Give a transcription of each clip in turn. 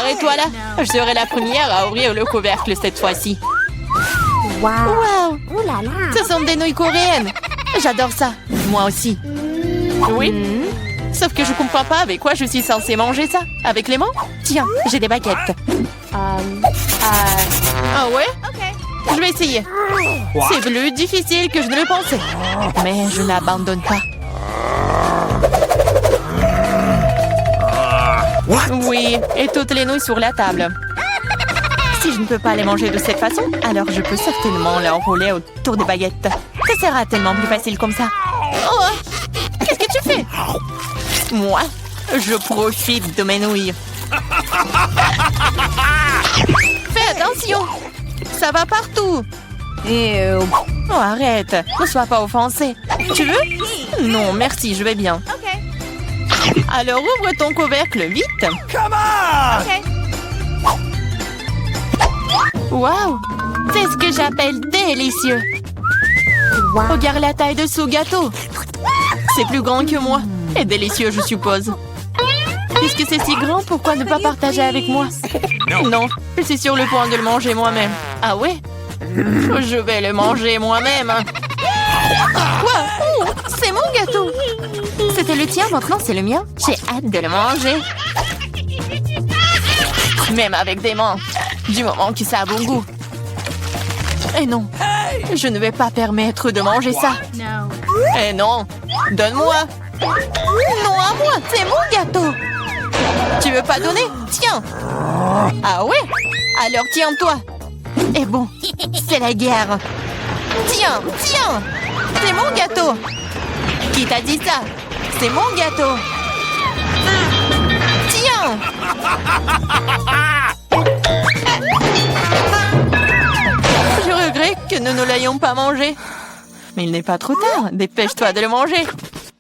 Arrête-toi là. Je serai la première à ouvrir le couvercle cette fois-ci. Wow! Ouh là là. Ce sont des nouilles coréennes. J'adore ça. Moi aussi. Oui. Sauf que je comprends pas avec quoi je suis censée manger ça. Avec les mains? Tiens, j'ai des baguettes. Ah ouais? Je vais essayer. C'est plus difficile que je ne le pensais. Mais je n'abandonne pas. Oui, et toutes les nouilles sur la table. Si je ne peux pas les manger de cette façon, alors je peux certainement les enrouler autour des baguettes. Ça sera tellement plus facile comme ça. Oh! Qu'est-ce que tu fais? Moi, je profite de mes nouilles. Fais attention! Ça va partout! Oh, arrête! Ne sois pas offensé. Tu veux? Non, merci, je vais bien. Alors ouvre ton couvercle vite. Wow! C'est ce que j'appelle délicieux. Regarde la taille de ce gâteau. C'est plus grand que moi. Et délicieux, je suppose. Puisque c'est si grand, pourquoi ne pas partager avec moi? Non, je suis sur le point de le manger moi-même. Ah ouais? Je vais le manger moi-même. Quoi? Oh, c'est mon gâteau. C'était le tien, maintenant c'est le mien. J'ai hâte de le manger. Même avec des mains. Du moment que ça a bon goût. Et non, je ne vais pas permettre de manger ça. Eh non, donne-moi. Non à moi, c'est mon gâteau. Tu veux pas donner? Tiens. Ah ouais? Alors tiens-toi. Et bon, c'est la guerre. Tiens, tiens. C'est mon gâteau. Qui t'a dit ça? C'est mon gâteau. Tiens. Je regrette que nous ne l'ayons pas mangé. Mais il n'est pas trop tard. Dépêche-toi de le manger.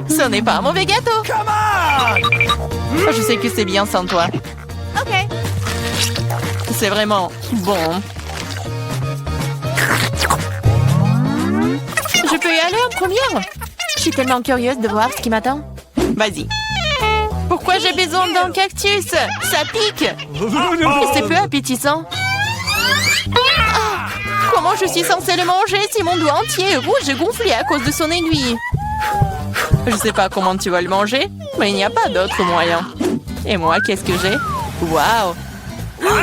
Ce n'est pas un mauvais gâteau. Je sais que c'est bien sans toi. C'est vraiment bon. Je peux y aller en première? Je suis tellement curieuse de voir ce qui m'attend. Vas-y. Pourquoi j'ai besoin d'un cactus? Ça pique. C'est peu appétissant. Ah, comment je suis censée le manger si mon doigt entier est rouge et gonflé à cause de son aiguille? Je sais pas comment tu vas le manger, mais il n'y a pas d'autre moyen. Et moi, qu'est-ce que j'ai? Waouh!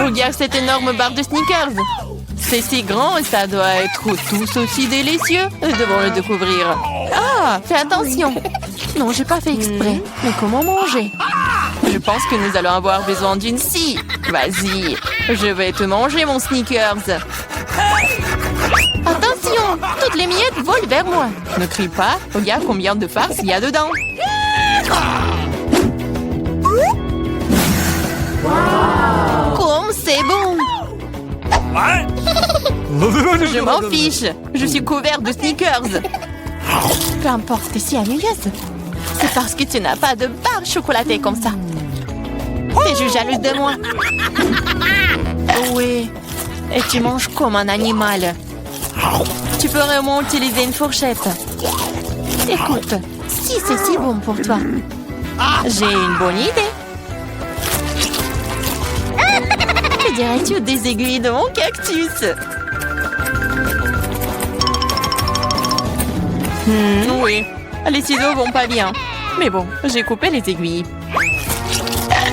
Regarde cette énorme barre de Snickers. C'est si grand et ça doit être tout aussi délicieux. Nous devons le découvrir. Ah, fais attention. Non, j'ai pas fait exprès. Mais comment manger? Je pense que nous allons avoir besoin d'une scie. Vas-y, je vais te manger mon Snickers. Attention, toutes les miettes volent vers moi. Ne crie pas, regarde combien de farce il y a dedans. Comme c'est bon. Je m'en fiche. Je suis couvert de Snickers. Peu importe, t'es si ennuyeuse. C'est parce que tu n'as pas de barre chocolatée comme ça. T'es juste jalouse de moi. Oui. Et tu manges comme un animal. Tu peux vraiment utiliser une fourchette. Écoute, si c'est si bon pour toi, j'ai une bonne idée. Que dirais-tu des aiguilles de mon cactus? Oui, les ciseaux vont pas bien. Mais bon, j'ai coupé les aiguilles.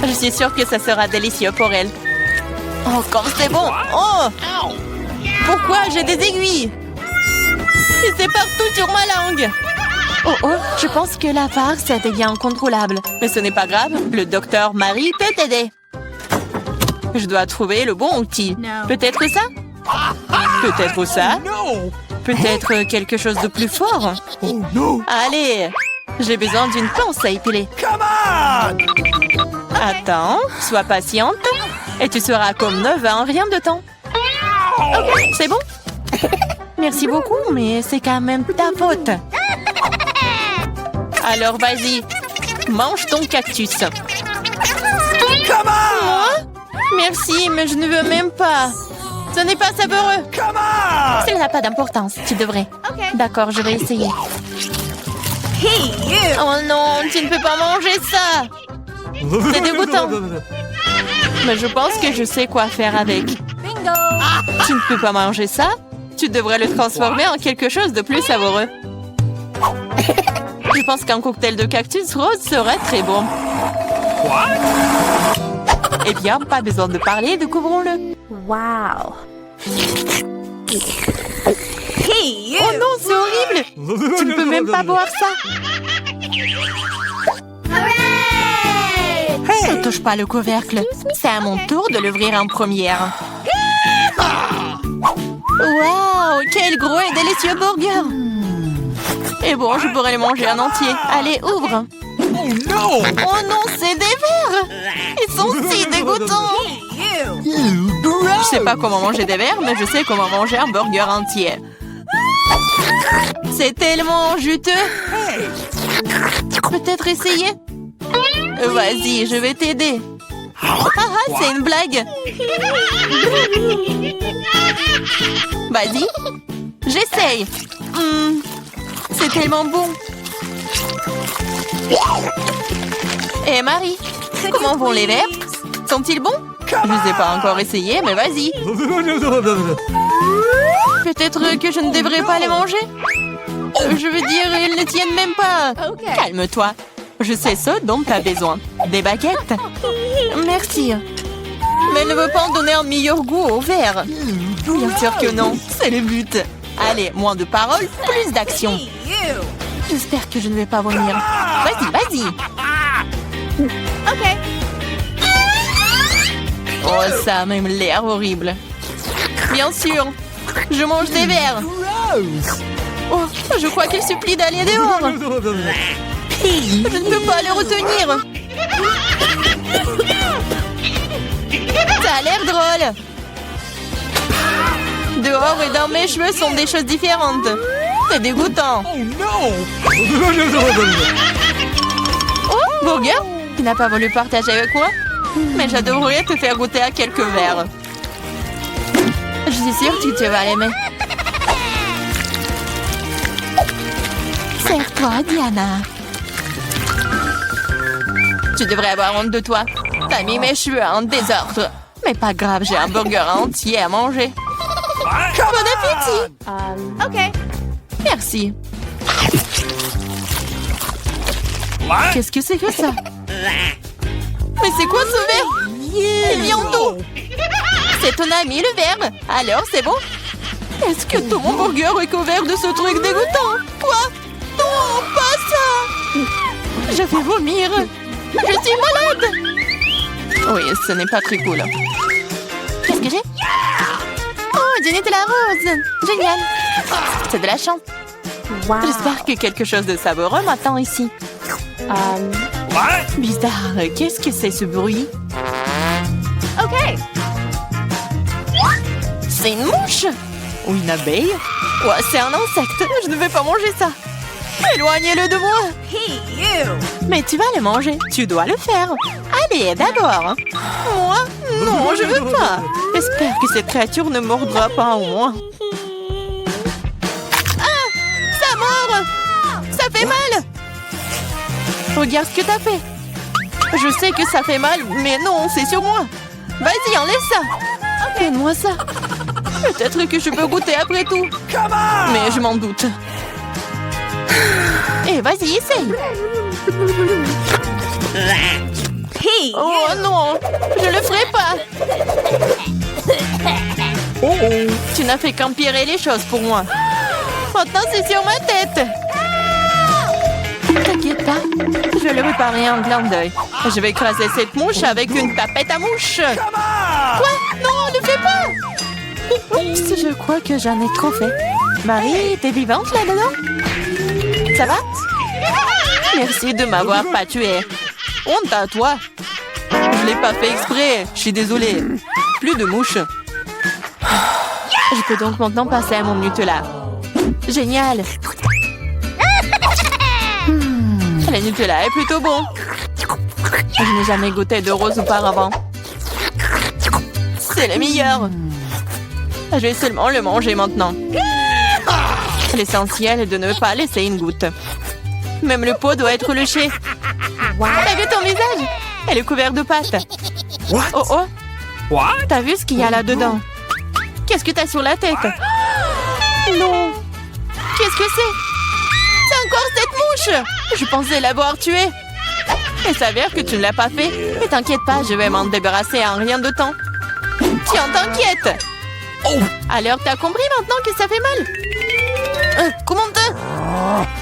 Je suis sûre que ça sera délicieux pour elle. Oh, comme c'est bon! Oh! Pourquoi j'ai des aiguilles? Et c'est partout sur ma langue! Oh, je pense que la farce devient incontrôlable. Mais ce n'est pas grave, le docteur Marie peut t'aider. Je dois trouver le bon outil. Peut-être ça? Peut-être ça? Peut-être quelque chose de plus fort? Allez, j'ai besoin d'une pince à épiler. Attends, sois patiente. Et tu seras comme neuve en rien de temps. Ok, c'est bon? Merci beaucoup, mais c'est quand même ta faute. Alors vas-y, mange ton cactus. Moi? Merci, mais je ne veux même pas. Ce n'est pas savoureux. Ça n'a pas d'importance, tu devrais. D'accord, je vais essayer. Oh non, tu ne peux pas manger ça. C'est dégoûtant. Mais je pense que je sais quoi faire avec. Tu ne peux pas manger ça? Tu devrais le transformer en quelque chose de plus savoureux. Je pense qu'un cocktail de cactus rose serait très bon. Eh bien, pas besoin de parler, découvrons-le. Wow. Oh non, c'est horrible! Tu ne peux même pas boire ça! Ne touche pas le couvercle. C'est à mon tour de l'ouvrir en première. Wow! Quel gros et délicieux burger! Et bon, je pourrais le manger en entier. Allez, ouvre! Oh non, c'est des vers! Ils sont si dégoûtants! Je sais pas comment manger des vers, mais je sais comment manger un burger entier. C'est tellement juteux. Peut-être essayer? Vas-y, je vais t'aider. C'est une blague. Vas-y, j'essaye. C'est tellement bon. Et Marie, comment vont les verres? Sont-ils bons? Je ne les ai pas encore essayés, mais vas-y. Peut-être que je ne devrais pas les manger. Je veux dire, ils ne tiennent même pas. Calme-toi. Je sais ce dont tu as besoin. Des baguettes? Merci. Mais elle ne veut pas en donner un meilleur goût au verre. Bien sûr que non. C'est le but. Allez, moins de paroles, plus d'action. J'espère que je ne vais pas vomir. Vas-y, vas-y. OK. Oh, ça a même l'air horrible. Bien sûr. Je mange des verres. Oh, je crois qu'il supplie d'aller dehors. Je ne peux pas le retenir. Ça a l'air drôle. Dehors et dans mes cheveux sont des choses différentes. C'est dégoûtant. Oh, burger, tu n'as pas voulu partager avec moi? Mais j'adorerais te faire goûter à quelques verres. Je suis sûre que tu vas l'aimer. Serre-toi, Diana. Tu devrais avoir honte de toi. T'as mis mes cheveux en désordre. Mais pas grave, j'ai un burger entier à manger. Bon appétit! OK. Merci. Qu'est-ce que c'est que ça? Mais c'est quoi ce verre? Il vient d'où? C'est ton ami le verre. Alors, c'est bon? Est-ce que tout mon burger est couvert de ce truc dégoûtant? Quoi? Non, pas ça! Je vais vomir. Je suis malade. Oui, ce n'est pas très cool. Qu'est-ce que j'ai? Oh, Jenny de la rose. Génial. C'est de la chance. Wow. J'espère que quelque chose de savoureux m'attend ici. Bizarre. Qu'est-ce que c'est ce bruit? OK. C'est une mouche? Ou une abeille? Ouais, c'est un insecte. Je ne vais pas manger ça. Éloignez-le de moi. Mais tu vas le manger. Tu dois le faire. Allez, d'abord. Moi? Non, je veux pas. J'espère que cette créature ne mordra pas au moins. Ah! Ça mord! Ça fait mal! Regarde ce que t'as fait. Je sais que ça fait mal, mais non, c'est sur moi. Vas-y, enlève ça. Donne-moi ça. Peut-être que je peux goûter après tout. Mais je m'en doute. Et vas-y, essaye. Oh non, je le ferai pas. Tu n'as fait qu'empirer les choses pour moi. Maintenant, c'est sur ma tête. T'inquiète pas, je vais le réparer en clin d'œil. Je vais écraser cette mouche avec une tapette à mouche. Quoi? Non, ne fais pas. Oups, je crois que j'en ai trop fait. Marie, t'es vivante là-dedans? Ça va? Merci de m'avoir pas tué. Honte à toi. Je l'ai pas fait exprès. Je suis désolée. Plus de mouches. Je peux donc maintenant passer à mon Nutella. Génial. Le Nutella est plutôt bon. Je n'ai jamais goûté de rose auparavant. C'est le meilleur. Je vais seulement le manger maintenant. L'essentiel est de ne pas laisser une goutte. Même le pot doit être léché. T'as vu ton visage? Elle est couverte de pâtes. Oh oh, T'as vu ce qu'il y a là-dedans? Qu'est-ce que t'as sur la tête? Non. Qu'est-ce que c'est? C'est encore cette mouche! Je pensais l'avoir tuée. Il s'avère que tu ne l'as pas fait. Mais t'inquiète pas, je vais m'en débarrasser en rien de temps. Tiens, t'inquiète. Alors, t'as compris maintenant que ça fait mal? Comment te...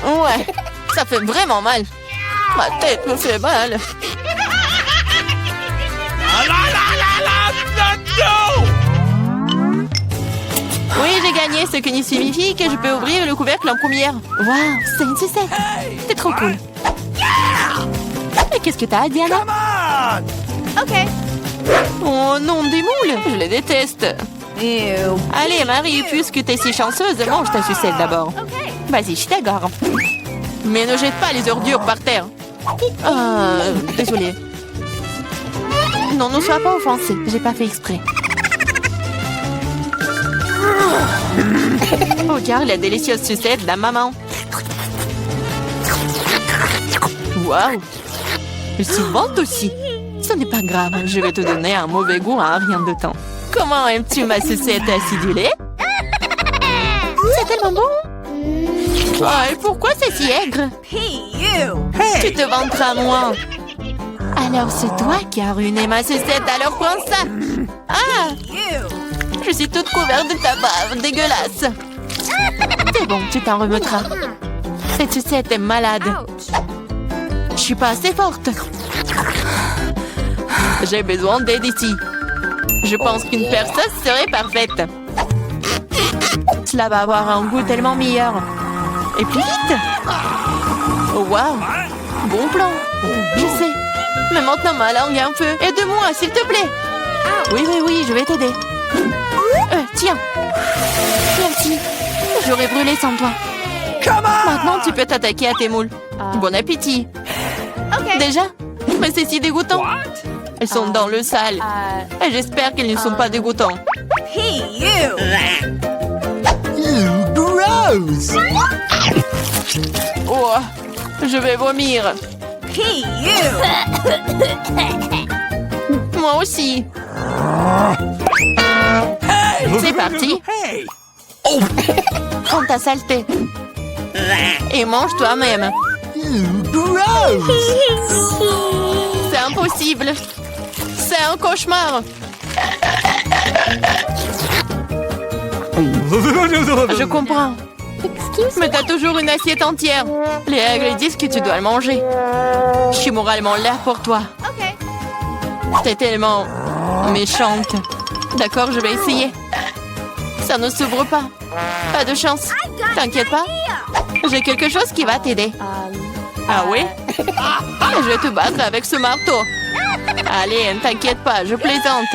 Ouais, ça fait vraiment mal. Ma tête me fait mal. Oui, j'ai gagné, ce qui signifie que je peux ouvrir le couvercle en première. Waouh, c'est une sucette. C'est trop cool. Et qu'est-ce que t'as, Diana? OK. Oh non, des moules. Je les déteste. Ew. Allez, Marie, puisque t'es si chanceuse, mange ta sucette d'abord. OK. Vas-y, je t'agarre. Mais ne jette pas les ordures par terre. Désolée. Non, ne sois pas offensée. J'ai pas fait exprès. Regarde la délicieuse sucette de la maman. Waouh! Elle se vante aussi. Ce n'est pas grave, je vais te donner un mauvais goût en rien de temps. Comment aimes-tu ma sucette acidulée? C'est tellement bon! Oh, et pourquoi c'est si aigre? Tu te vanteras moins. Alors c'est toi qui as ruiné ma sucette, alors prends ça! Ah! Je suis toute couverte de ta bave, dégueulasse! C'est bon, tu t'en remettras. Cette sucette est malade. Je suis pas assez forte. J'ai besoin d'aide ici. Je pense qu'une perceuse serait parfaite. Cela va avoir un goût tellement meilleur. Et plus vite. Oh, waouh. Bon plan. Je sais. Mais maintenant ma langue est un peu. Aide-moi, s'il te plaît. Oui, je vais t'aider. Tiens. Merci. J'aurais brûlé sans toi. Maintenant, tu peux t'attaquer à tes moules. Bon appétit. Déjà? Mais c'est si dégoûtant. Elles sont dans le sale. Et j'espère qu'elles ne sont pas dégoûtants. Gross! Oh, je vais vomir. Moi aussi. C'est parti. Prends ta saleté. Et mange toi-même. Gross! C'est impossible. C'est un cauchemar. Je comprends. Mais t'as toujours une assiette entière. Les règles disent que tu dois le manger. Je suis moralement là pour toi. T'es tellement méchante. D'accord, je vais essayer. Ça ne s'ouvre pas. Pas de chance. T'inquiète pas. J'ai quelque chose qui va t'aider. Ah oui? Je vais te battre avec ce marteau. Allez, ne t'inquiète pas, je plaisante.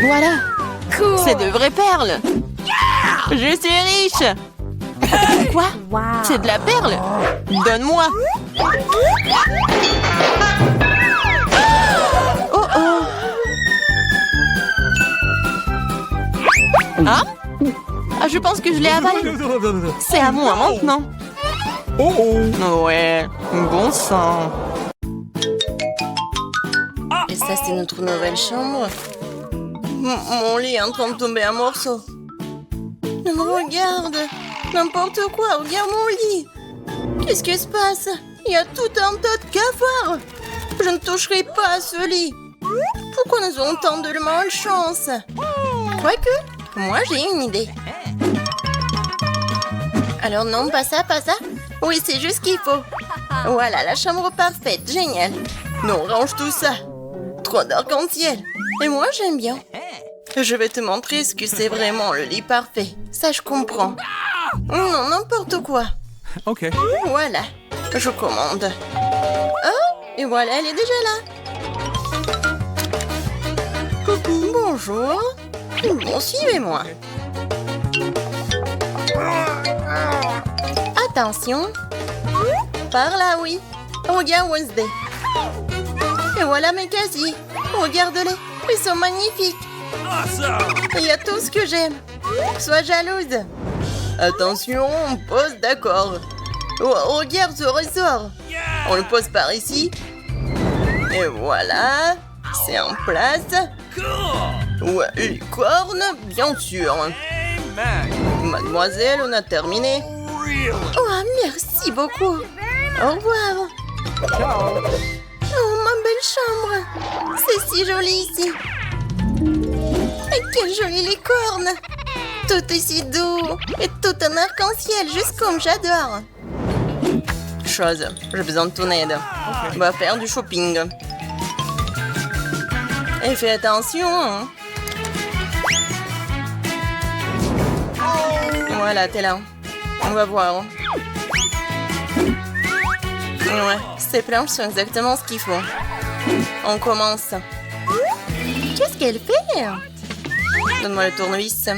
Voilà. C'est de vraies perles. Je suis riche. Quoi? Wow. C'est de la perle? Donne-moi. Oh oh. Hein? Ah, je pense que je l'ai avalé. C'est à moi maintenant. Ouais, bon sang. Et ça, c'est notre nouvelle chambre. Mon lit est en train de tomber en morceaux. Regarde, n'importe quoi, regarde mon lit. Qu'est-ce qui se passe? Il y a tout un tas de cafards. Je ne toucherai pas à ce lit. Pourquoi nous avons tant de malchance? Quoique, moi j'ai une idée. Alors non, pas ça, pas ça. Oui, c'est juste ce qu'il faut. Voilà, la chambre parfaite, génial. Non, range tout ça. Trop d'arc-en-ciel. Et moi, j'aime bien. Je vais te montrer ce que c'est vraiment le lit parfait. Ça, je comprends. Non, n'importe quoi. Ok. Voilà, je commande. Oh, et voilà, elle est déjà là. Bonjour. Bon, suivez-moi. Attention. Par là, oui. Regarde Wednesday. Et voilà mes casiers. Regarde-les. Ils sont magnifiques. Il y a tout ce que j'aime. Sois jalouse. Attention, on pose d'accord. Oh, regarde ce ressort. On le pose par ici. Et voilà. C'est en place. Ouais, les cornes, bien sûr. Mademoiselle, on a terminé. Oh, merci beaucoup. Au revoir. Oh, ma belle chambre. C'est si joli ici. Et quelles jolies les cornes. Tout est si doux. Et tout un arc-en-ciel, juste comme j'adore. Chose, j'ai besoin de ton aide. On va faire du shopping. Et fais attention. Hein. Voilà, t'es là. On va voir. Ouais, ces planches sont exactement ce qu'il faut. On commence. Qu'est-ce qu'elle fait? Donne-moi le tournevis.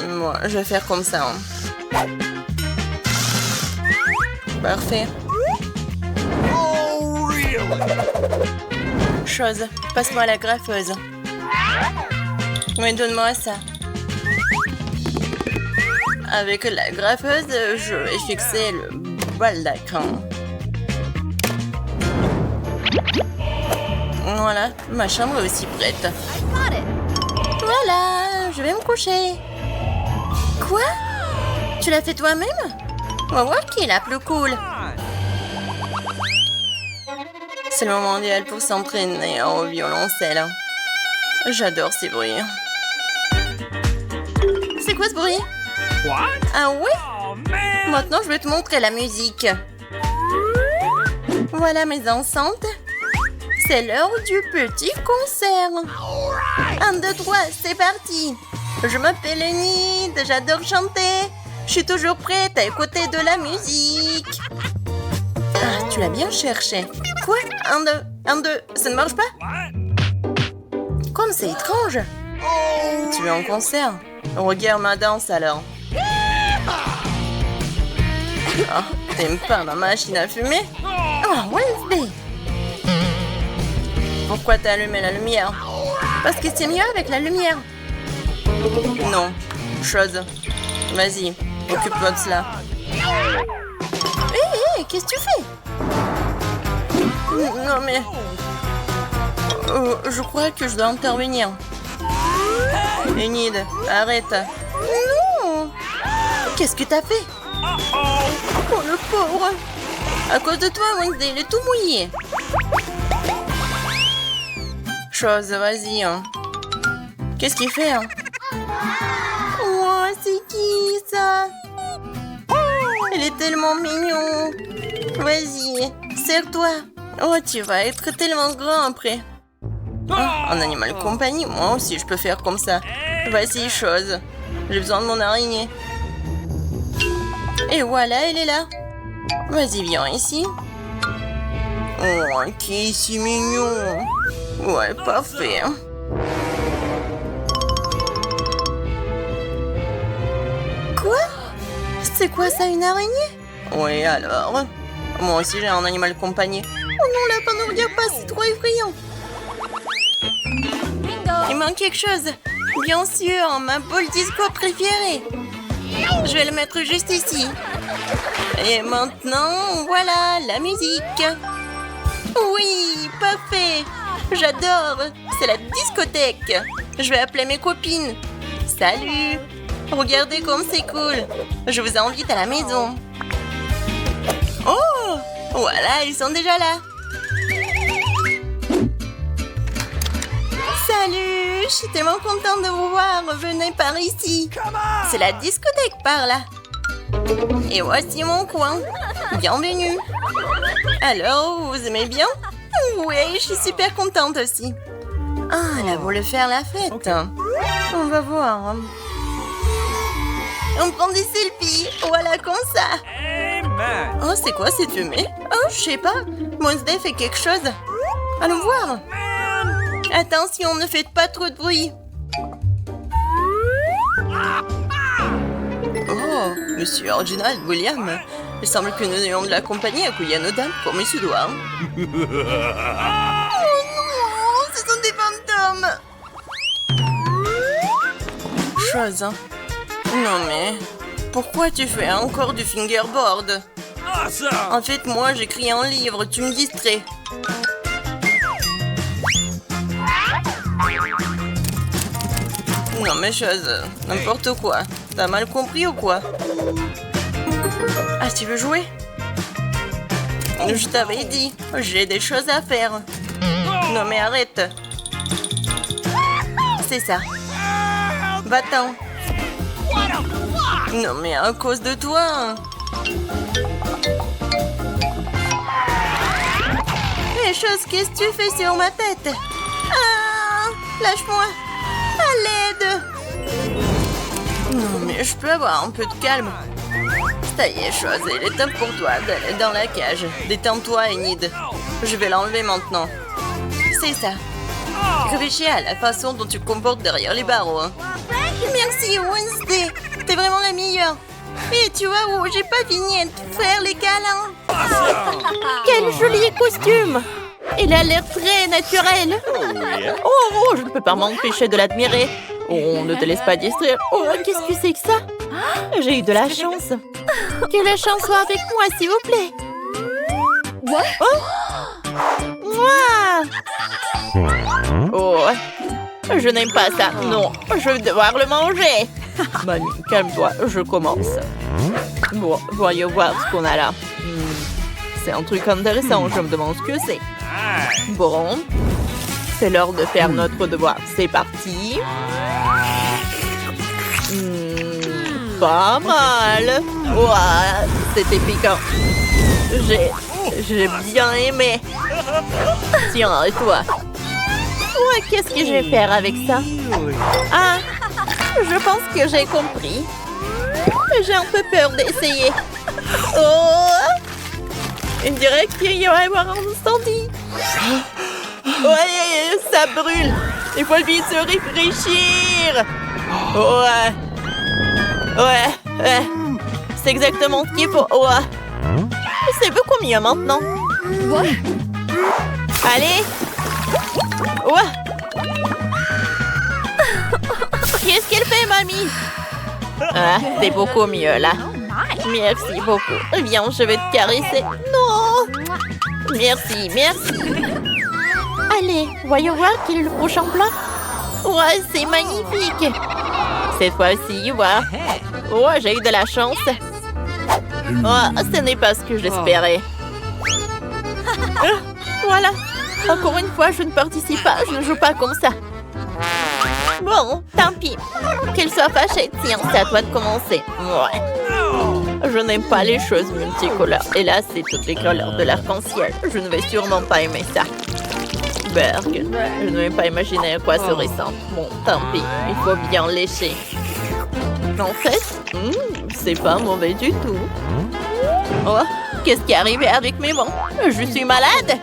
Moi, je vais faire comme ça. Hein. Parfait. Chose, passe-moi la graffeuse. Oui, donne-moi ça. Avec la graffeuse, je vais fixer le baldaquin. Voilà, ma chambre est aussi prête. Voilà, je vais me coucher. Quoi? Tu l'as fait toi-même? On va voir qui est la plus cool. C'est le moment idéal pour s'entraîner au violoncelle. J'adore ces bruits. C'est quoi ce bruit? Ah oui? Maintenant, je vais te montrer la musique. Voilà mes enceintes. C'est l'heure du petit concert. 1, 2, 3, c'est parti. Je m'appelle Enid, j'adore chanter. Je suis toujours prête à écouter de la musique. Ah, tu l'as bien cherché. Quoi? 1, 2, 1, 2, ça ne marche pas? Comme c'est étrange. Tu es en concert? Regarde ma danse alors. Oh, t'aimes pas ma machine à fumer? Oh, Wednesday! Pourquoi t'as allumé la lumière? Parce que c'est mieux avec la lumière. Non. Chose. Vas-y, occupe-toi de cela. Hé, qu'est-ce que tu fais? Non mais... je crois que je dois intervenir. Enid, arrête. Non! Qu'est-ce que t'as fait? Oh, le pauvre! À cause de toi, Wednesday, il est tout mouillé. Chose, vas-y. Hein. Qu'est-ce qu'il fait? Hein? Oh, c'est qui ça? Il est tellement mignon. Vas-y, serre-toi. Oh, tu vas être tellement grand après. Oh, un animal de compagnie, moi aussi je peux faire comme ça. Vas-y, chose. J'ai besoin de mon araignée. Et voilà, elle est là. Vas-y, viens ici. Oh, qui est si mignon. Ouais, parfait. Quoi? C'est quoi ça, une araignée? Oui, alors. Moi aussi j'ai un animal de compagnie. Oh non, lapin, ne regarde pas, c'est trop effrayant. Il manque quelque chose. Bien sûr, ma boule disco préférée. Je vais le mettre juste ici. Et maintenant, voilà, la musique. Oui, parfait. J'adore. C'est la discothèque. Je vais appeler mes copines. Salut. Regardez comme c'est cool. Je vous invite à la maison. Oh, voilà, ils sont déjà là. Salut, je suis tellement contente de vous voir. Venez par ici. C'est la discothèque par là. Et voici mon coin. Bienvenue. Alors, vous aimez bien? Oui, je suis super contente aussi. Ah, elle a voulu faire la fête. Okay. On va voir. On prend des selfies. Voilà, comme ça. Oh, c'est quoi cette fumée? Oh, je sais pas. Wednesday fait quelque chose. Allons voir. Attention, ne faites pas trop de bruit. Oh, monsieur Reginald William. Il semble que nous ayons de la compagnie à couiller à nos dames comme il se doit. Oh non, ce sont des fantômes. Chose. Non mais, pourquoi tu fais encore du fingerboard? En fait, moi, j'écris un livre, tu me distrais. Non mais chose, n'importe quoi. T'as mal compris ou quoi? Ah, tu veux jouer? Je t'avais dit, j'ai des choses à faire. Non mais arrête. C'est ça. Va-t'en. Non mais à cause de toi. Les choses, qu'est-ce que tu fais sur ma tête? Ah, lâche-moi. À l'aide. Non mais je peux avoir un peu de calme. Ça y est, chose, il est temps pour toi d'aller dans la cage. Détends-toi, Enid. Je vais l'enlever maintenant. C'est ça. Réfléchis à la façon dont tu te comportes derrière les barreaux. Hein. Merci, Wednesday. T'es vraiment la meilleure. Et tu vois où j'ai pas fini de faire les câlins. Quel joli costume! Il a l'air très naturel. Oh, je ne peux pas m'empêcher de l'admirer. Oh, ne te laisse pas distraire. Oh, qu'est-ce que c'est que ça? J'ai eu de la chance. Que la chance soit avec moi, s'il vous plaît. Oh! Moi! Oh, je n'aime pas ça. Non, je vais devoir le manger. Mamie, calme-toi, je commence. Bon, voyons voir ce qu'on a là. C'est un truc intéressant, je me demande ce que c'est. Bon, c'est l'heure de faire notre devoir. C'est parti. Pas mal. Ouah, c'était piquant. J'ai bien aimé. Tiens, et toi? Ouais, qu'est-ce que je vais faire avec ça? Ah, je pense que j'ai compris. J'ai un peu peur d'essayer. Oh! On dirait qu'il va y avoir un incendie. Ouais, ça brûle. Il faut vite se réfléchir. Ouais. Ouais. C'est exactement ce qu'il faut. Ouais. C'est beaucoup mieux maintenant. Allez. Ouais. Qu'est-ce qu'elle fait, mamie? Ah, c'est beaucoup mieux, là. Merci beaucoup. Eh bien, je vais te caresser. Non. Merci. Allez, voyons voir quel est le prochain plat. Ouais, c'est magnifique. Cette fois-ci, ouais. Ouais, j'ai eu de la chance. Oh, ce n'est pas ce que j'espérais. Voilà. Encore une fois, je ne participe pas. Je ne joue pas comme ça. Bon, tant pis. Qu'elle soit fâchée, tiens, c'est à toi de commencer. Ouais. Je n'aime pas les choses multicolores. Et là, c'est toutes les couleurs de l'arc-en-ciel. Je ne vais sûrement pas aimer ça. Berg, je ne vais pas imaginer à quoi ça ressemble. Bon, tant pis, il faut bien lécher. En fait, c'est pas mauvais du tout. Oh, qu'est-ce qui est arrivé avec mes mains? Je suis malade?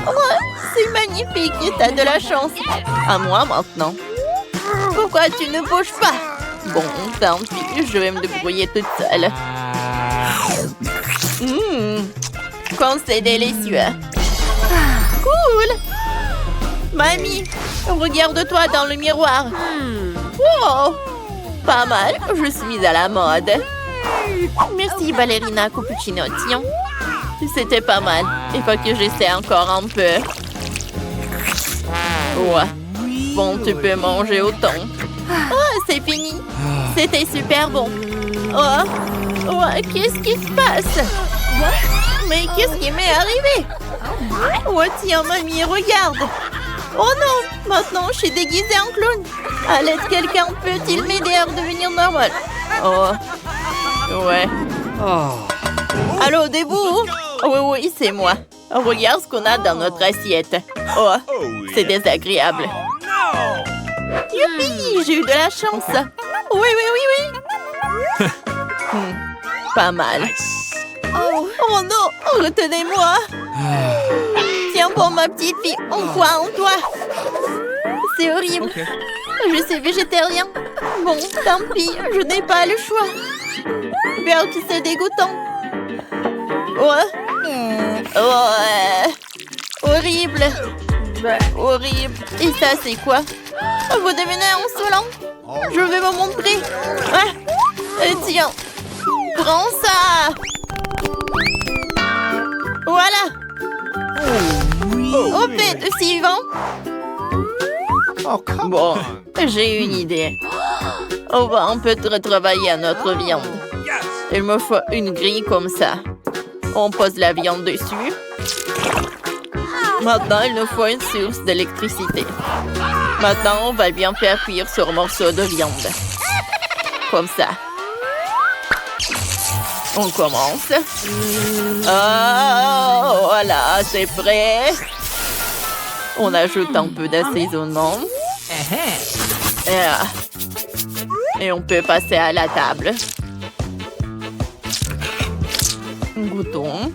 Oh, c'est magnifique, t'as de la chance. À moi maintenant. Pourquoi tu ne bouges pas? Bon, tant pis, je vais me débrouiller toute seule. Quand c'est délicieux. Cool! Mamie, regarde-toi dans le miroir. Wow! Pas mal, je suis à la mode. Merci, ballerina cappuccino. Tiens, c'était pas mal. Il faut que j'essaie encore un peu. Ouais. Bon, tu peux manger autant. Oh, c'est fini. C'était super bon. Oh, ouais, qu'est-ce qui se passe? Mais qu'est-ce qui m'est arrivé? Oh, tiens, mamie, regarde. Oh non, maintenant je suis déguisée en clown. À l'aide, quelqu'un peut-il m'aider à redevenir normal? Oh, ouais. Allô, debout? Oui, c'est moi. Regarde ce qu'on a dans notre assiette. Oh, c'est désagréable. Youpi, j'ai eu de la chance. Oui. Pas mal. Oh non, retenez-moi. Tiens bon, ma petite fille, on croit en toi. C'est horrible. Je suis végétarien. Bon, tant pis, je n'ai pas le choix. Berg, c'est dégoûtant. Horrible. Horrible. Et ça, c'est quoi? Vous devenez insolent? Je vais vous montrer. Tiens, prends ça. Voilà. Au fait, suivant. Oh, come Bon, on. j'ai une idée. On va un peu retravailler à notre viande. Il me faut une grille comme ça. On pose la viande dessus. Maintenant, il nous faut une source d'électricité. Maintenant, on va bien faire cuire ce morceau de viande. Comme ça. On commence. Oh, voilà, c'est prêt. On ajoute un peu d'assaisonnement. Et on peut passer à la table. Goûtons.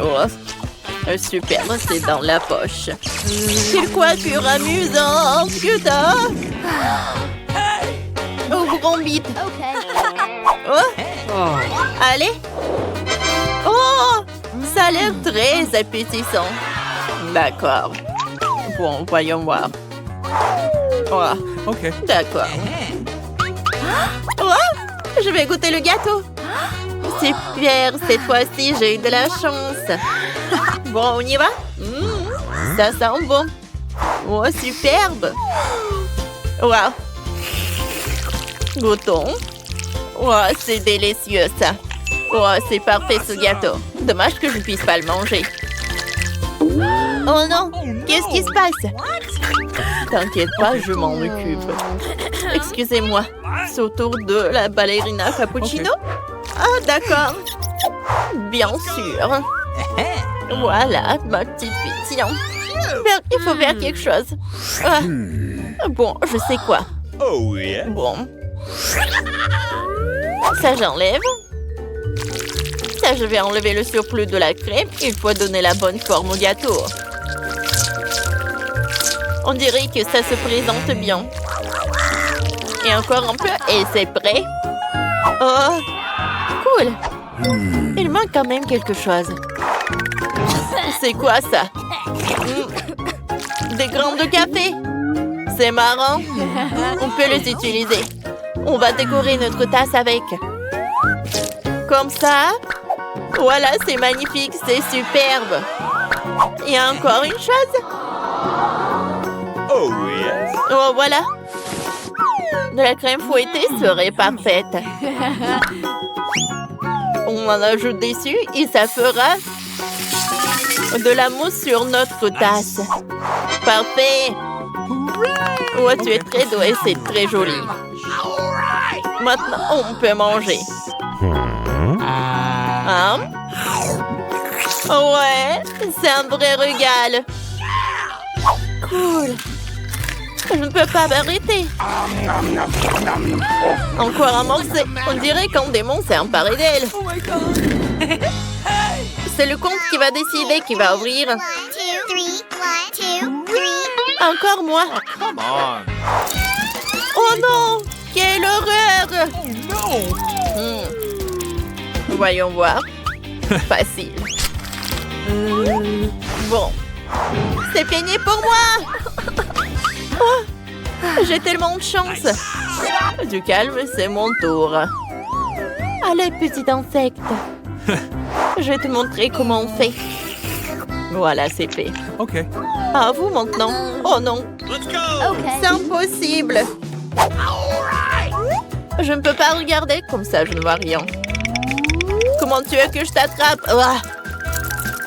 Oh, super, c'est dans la poche. Quelle coiffure amusante, putain! Ouvrons vite. Oh, allez. Oh, ça a l'air très appétissant. D'accord. Bon, voyons voir. Oh, Okay. d'accord. Oh, je vais goûter le gâteau. Super, cette fois-ci, j'ai eu de la chance. Bon, on y va? Ça sent bon. Oh, superbe. Wow. Goûtons. Oh, c'est délicieux, ça. Oh, c'est parfait, ce gâteau. Dommage que je ne puisse pas le manger. Oh non, qu'est-ce qui se passe? T'inquiète pas, je m'en occupe. Excusez-moi, c'est au tour de la ballerina cappuccino? Ah, d'accord. Bien sûr. Voilà, ma petite fille. Tiens. Il faut faire quelque chose. Ah. Bon, je sais quoi. Oh, yeah. Bon. Ça, j'enlève. Ça, je vais enlever le surplus de la crème. Il faut donner la bonne forme au gâteau. On dirait que ça se présente bien. Et encore un peu, et c'est prêt. Oh, cool. Il manque quand même quelque chose. C'est quoi ça? Des grains de café. C'est marrant. On peut les utiliser. On va décorer notre tasse avec. Comme ça. Voilà, c'est magnifique, c'est superbe. Il y a encore une chose. Oh, yes. Oh, voilà. De la crème fouettée serait parfaite. On en ajoute dessus et ça fera de la mousse sur notre tasse. Parfait. Oh, tu es très doué, c'est très joli. Maintenant, on peut manger. Hein? Ouais, c'est un vrai régal. Cool. Je ne peux pas m'arrêter. Encore un morceau. On dirait qu'un démon s'est emparé d'elle. C'est le comte qui va décider qui va ouvrir. Encore moi. Come on. Oh non! Quelle horreur! Voyons voir. Facile. Bon. C'est fini pour moi! Oh, j'ai tellement de chance. Du calme, c'est mon tour. Allez, petit insecte. Je vais te montrer comment on fait. Voilà, c'est fait. Okay. À vous maintenant. Oh non. Let's go. C'est impossible. Je ne peux pas regarder, comme ça je ne vois rien. Comment tu veux que je t'attrape? Ah.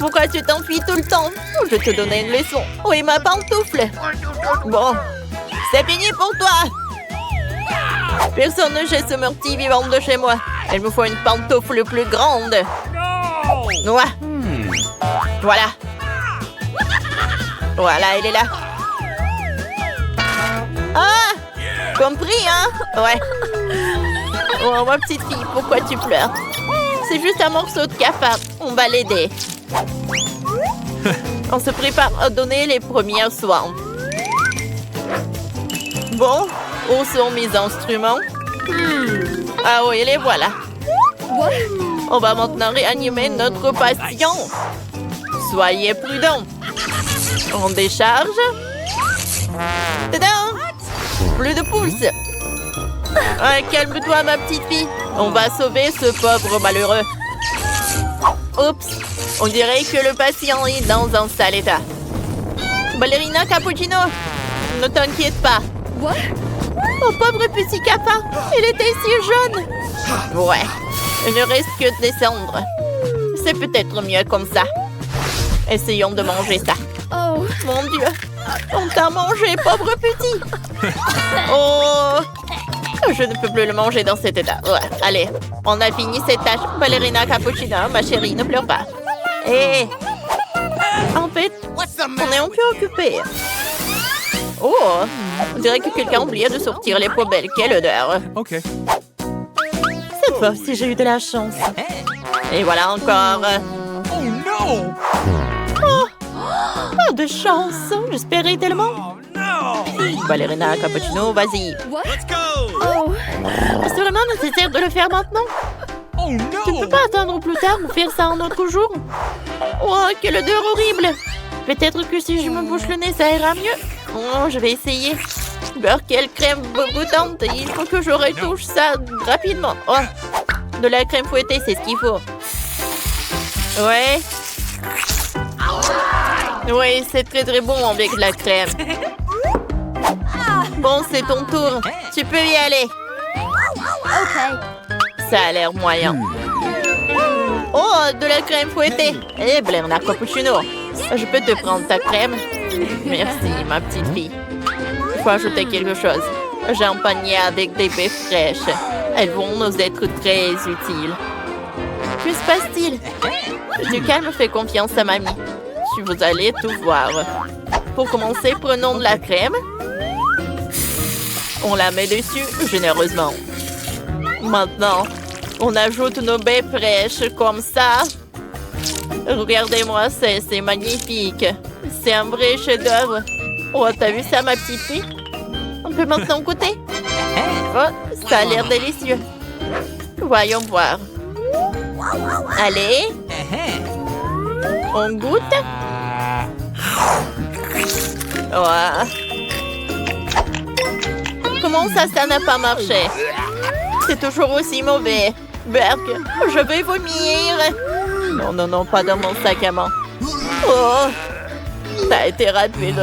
Pourquoi tu t'enfuis tout le temps? Je vais te donner une leçon. Où est ma pantoufle? Bon, c'est fini pour toi. Personne ne jette ce meurtrier vivant de chez moi. Il me faut une pantoufle plus grande. Ouais. Voilà. Voilà, elle est là. Ah! Compris, hein? Ouais. Oh, ma petite fille, pourquoi tu pleures? C'est juste un morceau de cafard. On va l'aider. On se prépare à donner les premiers soins. Bon, où sont mes instruments? Ah oui, les voilà. On va maintenant réanimer notre patient. Soyez prudents. On décharge. Tadam! Plus de pouces. Ah, calme-toi, ma petite fille. On va sauver ce pauvre malheureux. Oups, on dirait que le patient est dans un sale état. Ballerina Cappuccino, ne t'inquiète pas. What? Oh, pauvre petit Kappa, il était si jeune. Ouais, il ne reste que de descendre. C'est peut-être mieux comme ça. Essayons de manger ça. Oh. Mon Dieu, on t'a mangé, pauvre petit. Oh, je ne peux plus le manger dans cet état. Ouais, allez, on a fini cette tâche. Ballerina Cappuccino, ma chérie, ne pleure pas. Hé, en fait, on est un peu occupé. Oh, on dirait que quelqu'un a oublié de sortir les poubelles. Quelle odeur. Okay. Cette fois, si j'ai eu de la chance. Et voilà encore. Oh no! Pas de chance. J'espérais tellement. Oh no! Ballerina Cappuccino, vas-y. What? Let's go! Oh. C'est vraiment nécessaire de le faire maintenant. Oh Tu ne peux no! pas attendre plus tard ou faire ça un autre jour. Oh, quelle odeur horrible. Peut-être que si je me bouche le nez, ça ira mieux. Oh, je vais essayer. Beurre, quelle crème goûtante. Il faut que je retouche ça rapidement. Oh, de la crème fouettée, c'est ce qu'il faut. Ouais. Oui, c'est très très bon avec la crème. Bon, c'est ton tour. Tu peux y aller. Okay. Ça a l'air moyen. Oh, de la crème fouettée. Eh, Ballerina Cappuccino, je peux te prendre ta crème? Merci, ma petite fille. Il faut ajouter quelque chose. J'ai un panier avec des baies fraîches. Elles vont nous être très utiles. Que se passe-t-il? Du calme, fais confiance à mamie. Vous allez tout voir. Pour commencer, prenons de la crème. On la met dessus généreusement. Maintenant, on ajoute nos baies fraîches comme ça. Regardez-moi, c'est magnifique. C'est un vrai chef-d'œuvre. Oh, t'as vu ça, ma petite fille? On peut maintenant goûter? Oh, ça a l'air délicieux. Voyons voir. Allez. On goûte? Ouais. Comment ça n'a pas marché? C'est toujours aussi mauvais. Berk, je vais vomir. Non, non, non, pas dans mon sac à main. Oh, t'as été rapide.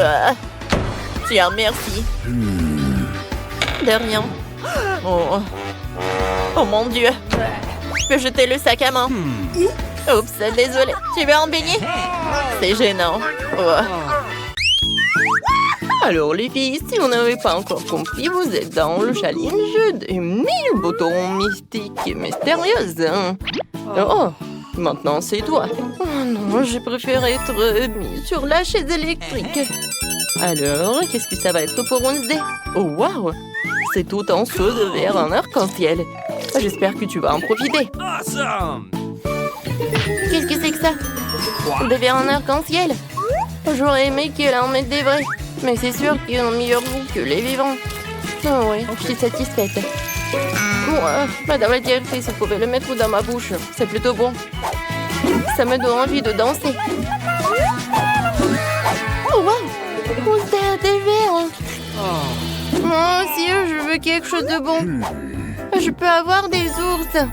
Tiens, merci. De rien. Oh, oh mon Dieu. Je peux jeter le sac à main. Oups, désolé. Tu veux en baigner? C'est gênant. Oh. Alors les filles, si vous n'avez pas encore compris, vous êtes dans le challenge des 1000 boutons mystiques et mystérieux. Oh, maintenant c'est toi. Oh non, je préfère être mis sur la chaise électrique. Alors, qu'est-ce que ça va être pour Wednesday? Oh waouh, c'est tout en seau de verre en arc-en-ciel. J'espère que tu vas en profiter. Awesome! Qu'est-ce que c'est que ça? Des verres en arc-en-ciel? J'aurais aimé qu'elle en mette des vrais. Mais c'est sûr qu'ils ont meilleur goût que les vivants. Oh oui, je suis satisfaite. Madame la directrice, vous pouvez le mettre dans ma bouche. C'est plutôt bon. Ça me donne envie de danser. Oh wow! Vous avez des verres. Moi aussi, je veux quelque chose de bon. Je peux avoir des ours.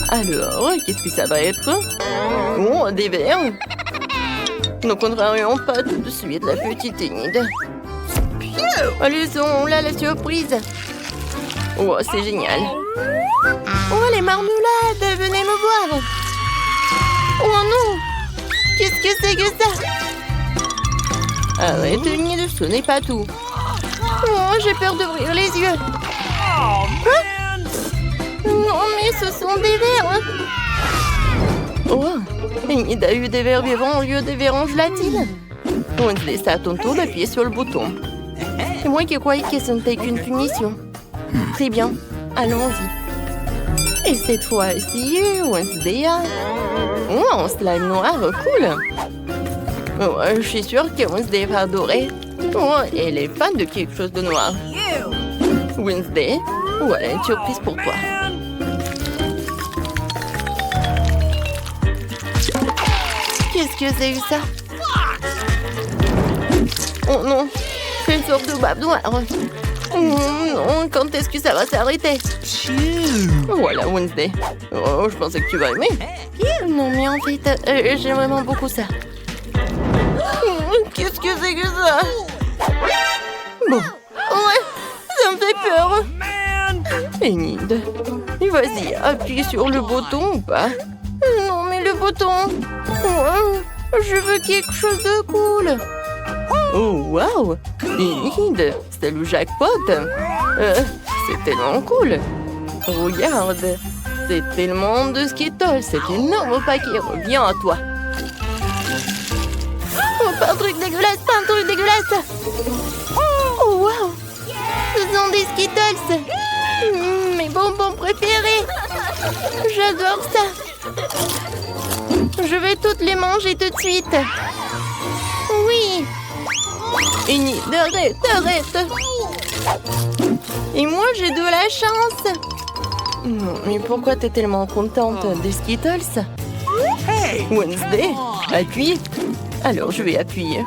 Alors, qu'est-ce que ça va être? Oh, des verres. Ne contrarions pas tout de suite la petite Enid. Allez-y, là, la surprise. Oh, c'est génial. Oh, les marmelades, venez me voir. Oh non, qu'est-ce que c'est que ça? Arrête, Enid, ce n'est pas tout. Oh, j'ai peur d'ouvrir les yeux. Hein? Non, mais ce sont des verres. Oh, Enid a eu des verres vivants au lieu des verres en gélatine. Wednesday, c'est à ton tour d'appuyer sur le bouton. C'est moi qui croyais que ce n'était qu'une punition. Très bien, allons-y. Et cette fois-ci, Wednesday a... Oh, un slime noir, cool. Oh, je suis sûre que Wednesday va adorer. Oh, elle est fan de quelque chose de noir. Wednesday, voilà une surprise pour toi. Qu'est-ce que c'est que ça? Oh non, c'est une sorte de babe noire. Oh non, quand est-ce que ça va s'arrêter? Voilà, Wednesday. Oh, je pensais que tu vas aimer. Non, mais en fait, j'aime vraiment beaucoup ça. Qu'est-ce que c'est que ça? Bon. Ouais, ça me fait peur. Man! Enid, vas-y, appuie sur le bouton ou pas? Non, mais le bouton... Ouais, je veux quelque chose de cool. Oh, wow! Enid, c'est le jackpot. C'est tellement cool. Regarde, c'est tellement de Skittles. Cet énorme paquet revient à toi. Oh, pas un truc dégueulasse, pas un truc dégueulasse. Oh, wow! Ce sont des Skittles. Mes bonbons préférés. J'adore ça. Je vais toutes les manger tout de suite. Oui. Enid, arrête. Et moi, j'ai de la chance. Non, mais pourquoi t'es tellement contente des Skittles? Hey! Wednesday, appuie. Alors, je vais appuyer.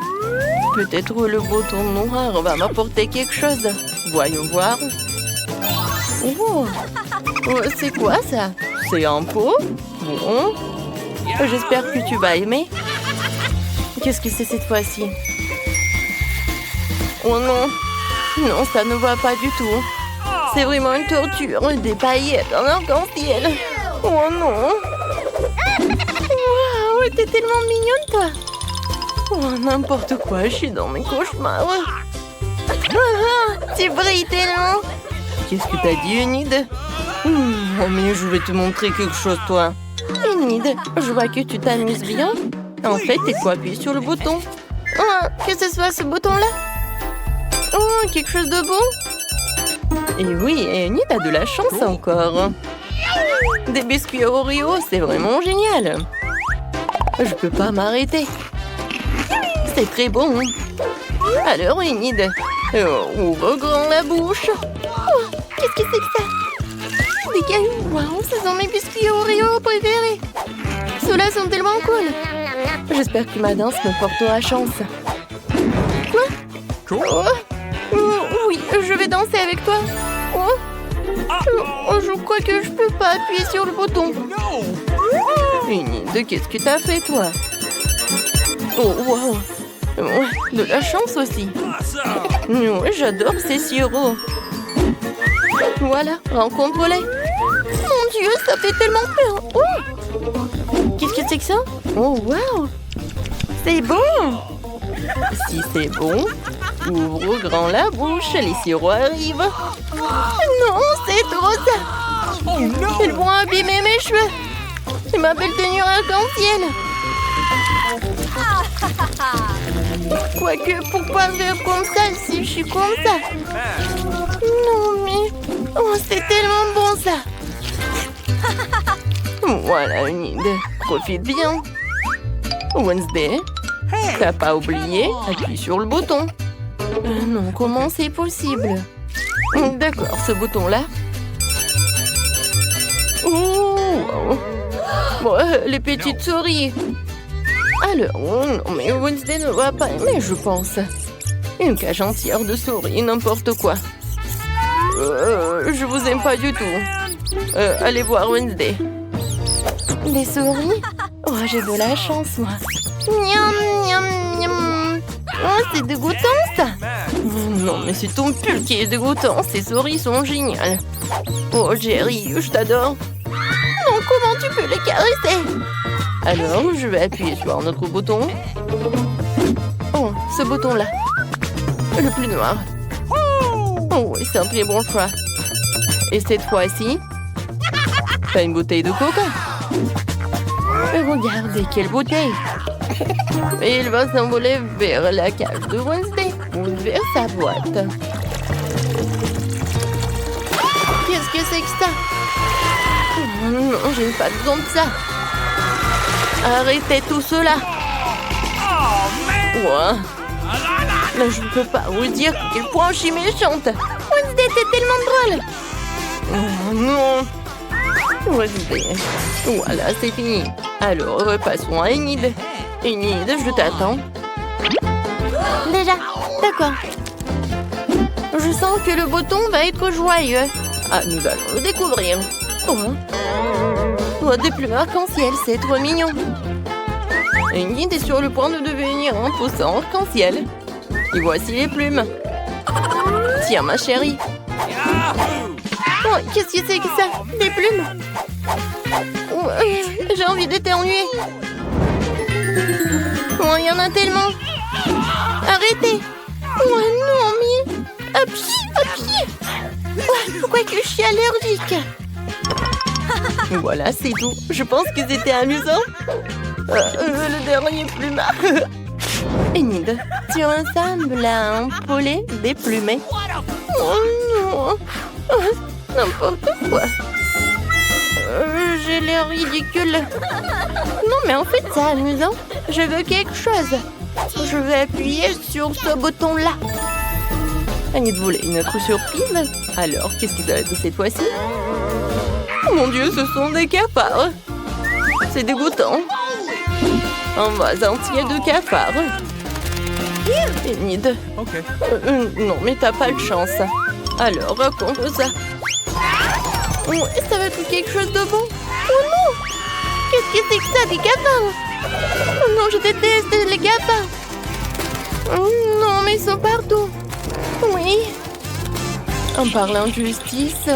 Peut-être le bouton noir va m'apporter quelque chose. Voyons voir. Oh, c'est quoi ça? C'est un pot? Bon. J'espère que tu vas aimer. Qu'est-ce que c'est cette fois-ci? Oh non. Non, ça ne va pas du tout. C'est vraiment une torture. Des paillettes en arc-en-ciel. Oh non. Waouh, t'es tellement mignonne, toi. Oh, n'importe quoi, je suis dans mes cauchemars. Tu brilles tellement. Qu'est-ce que t'as dit, Enid? Oh, mais je vais te montrer quelque chose, toi. Enid, je vois que tu t'amuses bien. En fait, il faut appuyer sur le bouton. Oh, que ce soit ce bouton-là. Oh, quelque chose de bon. Et oui, Enid a de la chance encore. Des biscuits Oreo, c'est vraiment génial. Je peux pas m'arrêter. C'est très bon. Alors, Enid, ouvre grand la bouche. Oh, qu'est-ce que c'est que ça? Des cailloux. Waouh, ce sont mes biscuits Oreo préférés. Ceux-là sont tellement cool. J'espère que ma danse me portera chance. Quoi? Oh, oui, je vais danser avec toi. Oh, je crois que je peux pas appuyer sur le bouton. No! Enid, qu'est-ce que t'as fait, toi? Oh, wow. De la chance aussi. Awesome! J'adore ces sirops. Voilà, rencontre-les. Mon Dieu, ça fait tellement peur. Oh, qu'est-ce que c'est que ça? Oh, wow. C'est bon. Si c'est bon, ouvre grand la bouche, les sirops arrivent. Non, c'est trop ça. Oh no! Ils vont abîmer mes cheveux. Et ma belle tenue arc-en-ciel. Quoique, pourquoi faire comme ça si je suis comme ça? Non, mais... Oh, c'est tellement bon, ça. Voilà, Enid. Profite bien. Wednesday, t'as pas oublié? Appuie sur le bouton. Non, comment c'est possible? D'accord, ce bouton-là. Oh, bon, les petites souris. Alors, oh non, mais Wednesday ne va pas aimer, je pense. Une cage entière de souris, n'importe quoi. Je vous aime pas du tout. Allez voir Wednesday. Des souris? Oh, j'ai de la chance, moi. Miam, miam, miam. Oh, c'est dégoûtant, ça. Non, mais c'est ton pull qui est dégoûtant. Ces souris sont géniales. Oh, Jerry, je t'adore. Non, comment tu peux les caresser? Alors, je vais appuyer sur notre bouton. Oh, ce bouton-là. Le plus noir. Oh oui, c'est un très bon choix. Et cette fois-ci, t'as une bouteille de coca. Et regardez, quelle bouteille. Et il va s'envoler vers la cage de Wednesday, ou vers sa boîte. Qu'est-ce que c'est que ça? Oh non, j'ai pas besoin de ça. Arrêtez tout cela. Ouais. Là, je ne peux pas vous dire à quel point je suis méchante. Wednesday, t'es tellement drôle. Oh non. Wednesday. Voilà, c'est fini. Alors, repassons à Enid. Enid, je t'attends. Déjà, d'accord. Je sens que le bouton va être joyeux. Ah, nous allons le découvrir. Oh, des plumes arc-en-ciel, c'est trop mignon. Enid est sur le point de devenir un poussin arc-en-ciel. Et voici les plumes. Tiens, ma chérie. Oh, qu'est-ce que c'est que ça? Des plumes? Oh, j'ai envie d'éternuer. Oh, il y en a tellement. Arrêtez. Oh non, mais... Pourquoi que je suis allergique? Voilà, c'est tout. Je pense que c'était amusant. Le dernier plumard. Enid, tu ressembles à un poulet déplumé. Oh non. N'importe quoi. J'ai l'air ridicule. Non, mais en fait, c'est amusant. Je veux quelque chose. Je vais appuyer sur ce bouton-là. Enid voulait une autre surprise. Alors, qu'est-ce que ça va être cette fois-ci? Oh mon Dieu, ce sont des cafards. C'est dégoûtant. Un vase entier de cafards. Enid. Okay. Non, mais t'as pas de chance. Alors, raconte ça. Oh, ça va être quelque chose de bon. Oh non! Qu'est-ce que c'est que ça, des cafards? Oh non, je déteste les cafards. Oh non, mais ils sont partout. Oui. En parlant de justice,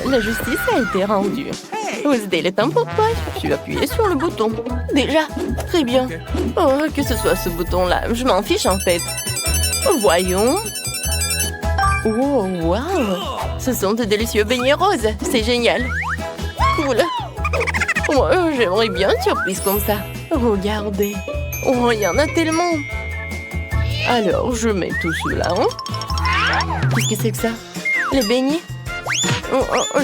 la justice a été rendue. Wednesday, il est temps pour toi. Tu vas appuyer sur le bouton. Déjà, très bien. Oh, que ce soit ce bouton-là, je m'en fiche en fait. Voyons. Oh, wow. Ce sont de délicieux beignets roses. C'est génial. Cool. Oh, j'aimerais bien une surprise comme ça. Regardez. Oh, il y en a tellement. Alors, je mets tout cela. Qu'est-ce que c'est que ça? Les beignets?